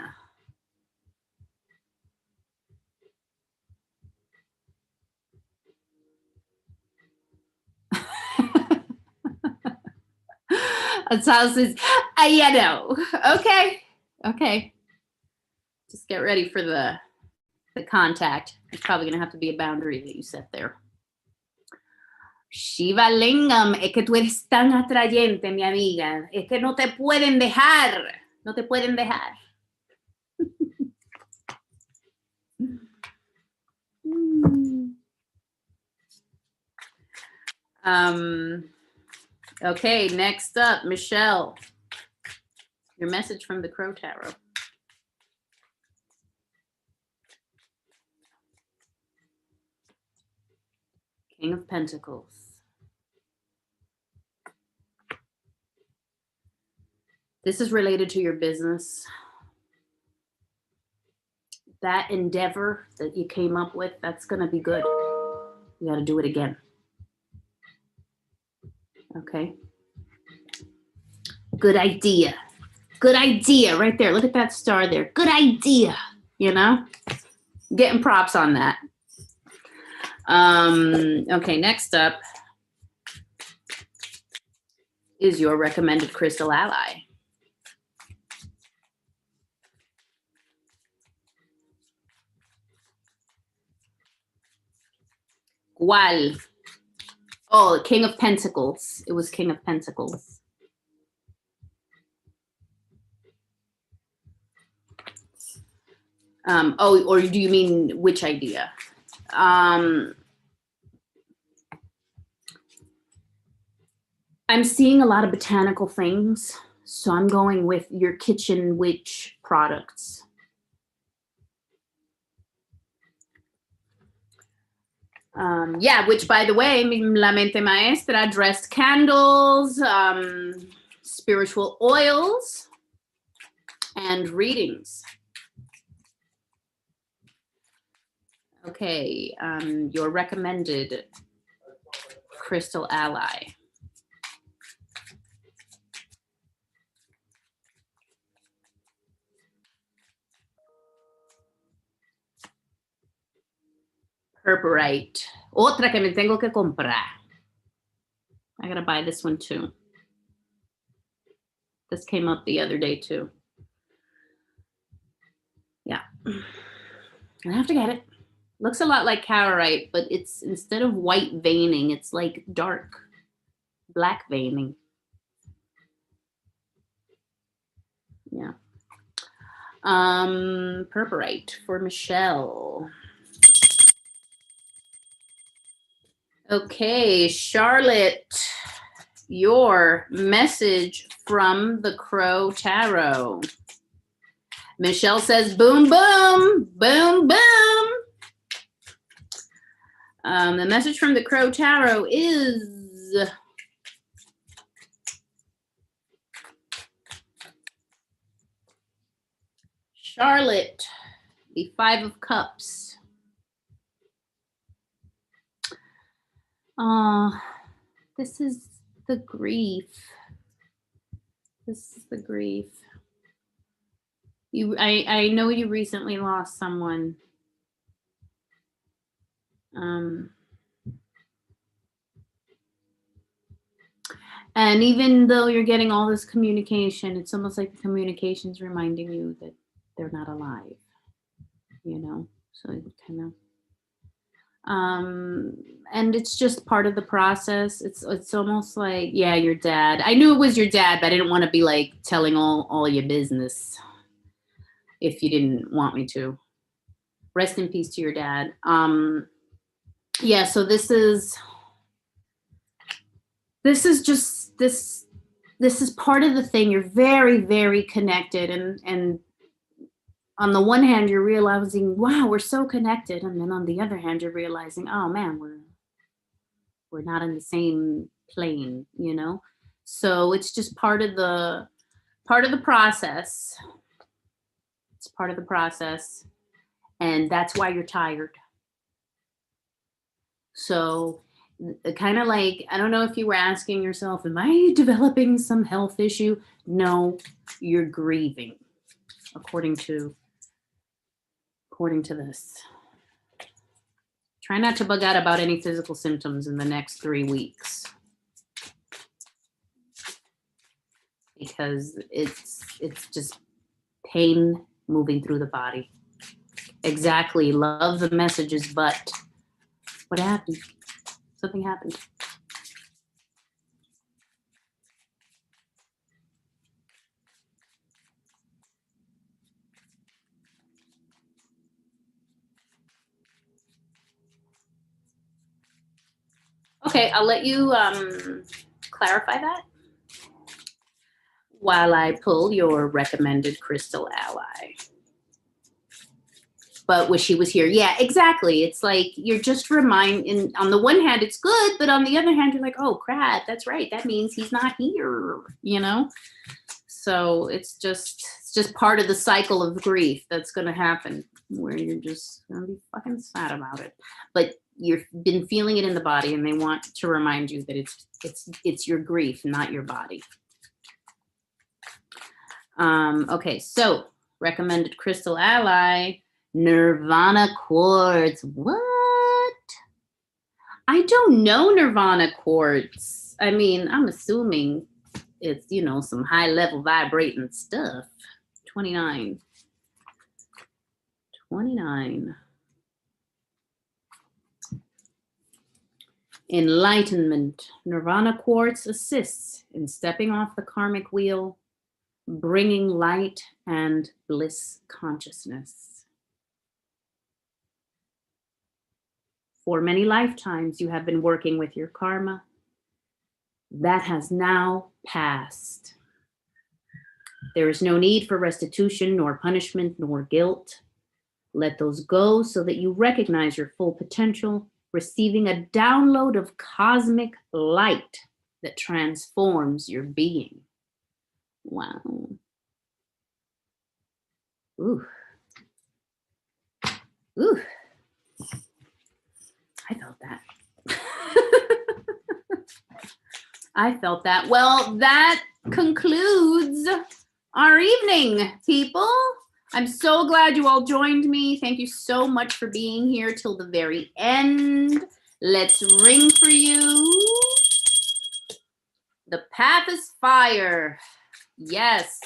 Atala says, yeah, no. Okay. Just get ready for the contact. It's probably going to have to be a boundary that you set there. Shiva Lingam, es que tú eres tan atrayente, mi amiga. Es que no te pueden dejar. No te pueden dejar. Okay, next up, Michelle. Your message from the Crow Tarot. King of Pentacles. This is related to your business. That endeavor that you came up with, that's going to be good. You got to do it again. Okay. Good idea. Good idea right there. Look at that star there. Good idea. You know, getting props on that. Okay, next up is your recommended crystal ally. ¿Cuál? Oh, King of Pentacles. It was King of Pentacles. Oh, or do you mean which idea? I'm seeing a lot of botanical things, so I'm going with your kitchen witch products. Yeah, which by the way, La Mente Maestra dressed candles, spiritual oils, and readings. Okay, your recommended crystal ally. Purpurite. Otra que me tengo que comprar. I gotta buy this one too. This came up the other day too. Yeah. I have to get it. Looks a lot like Carolite, but it's instead of white veining, it's like dark black veining. Yeah. Purpurite for Michelle. Okay, Charlotte, your message from the Crow Tarot. Michelle says, boom, boom, boom, boom. The message from the Crow Tarot is Charlotte, the Five of Cups. This is the grief. This is the grief. I know you recently lost someone. And even though you're getting all this communication, it's almost like the communication's reminding you that they're not alive, you know? So it kind of, and it's just part of the process. It's almost like, yeah, your dad. I knew it was your dad, but I didn't want to be like telling all your business if you didn't want me to. Rest in peace to your dad. Yeah, so this is just this is part of the thing. You're very, very connected, and on the one hand you're realizing, wow, we're so connected, and then on the other hand you're realizing, oh man, we're not in the same plane, you know? So it's just part of the process. It's part of the process, and that's why you're tired. So kind of like, I don't know if you were asking yourself, am I developing some health issue? No, you're grieving, according to this. Try not to bug out about any physical symptoms in the next 3 weeks, because it's just pain moving through the body. Exactly. Love the messages, but what happened? Something happened. Okay, I'll let you clarify that while I pull your recommended crystal ally. But wish he was here. Yeah, exactly. It's like you're just reminding, on the one hand, it's good, but on the other hand, you're like, oh, crap, that's right. That means he's not here, you know? So it's just part of the cycle of grief that's going to happen, where you're just going to be fucking sad about it. But you've been feeling it in the body, and they want to remind you that it's your grief, not your body. Okay, so recommended crystal ally, Nirvana quartz. What? I don't know Nirvana quartz. I mean, I'm assuming it's, you know, some high level vibrating stuff. 29. Enlightenment. Nirvana quartz assists in stepping off the karmic wheel, bringing light and bliss consciousness. For many lifetimes, you have been working with your karma. That has now passed. There is no need for restitution, nor punishment, nor guilt. Let those go so that you recognize your full potential receiving a download of cosmic light that transforms your being. Wow. Ooh. Ooh. I felt that. I felt that. Well, that concludes our evening, people. I'm so glad you all joined me. Thank you so much for being here till the very end. Let's ring for you. The path is fire. Yes.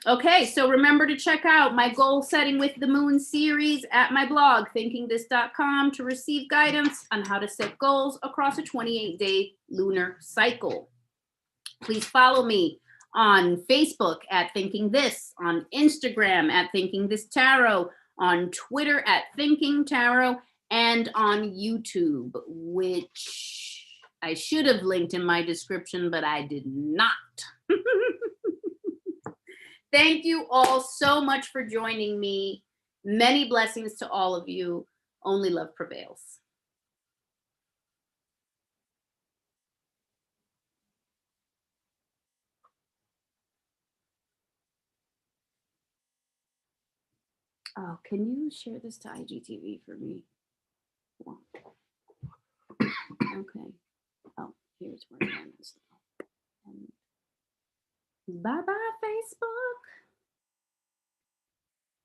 Okay, so remember to check out my Goal Setting with the Moon series at my blog, thinkingthis.com, to receive guidance on how to set goals across a 28-day lunar cycle. Please follow me on Facebook at Thinking This, on Instagram at Thinking This Tarot, on Twitter at Thinking Tarot, and on YouTube, which I should have linked in my description, but I did not. Thank you all so much for joining me. Many blessings to all of you. Only love prevails. Oh, can you share this to IGTV for me? Okay. Oh, here's where it ends. Bye-bye, Facebook.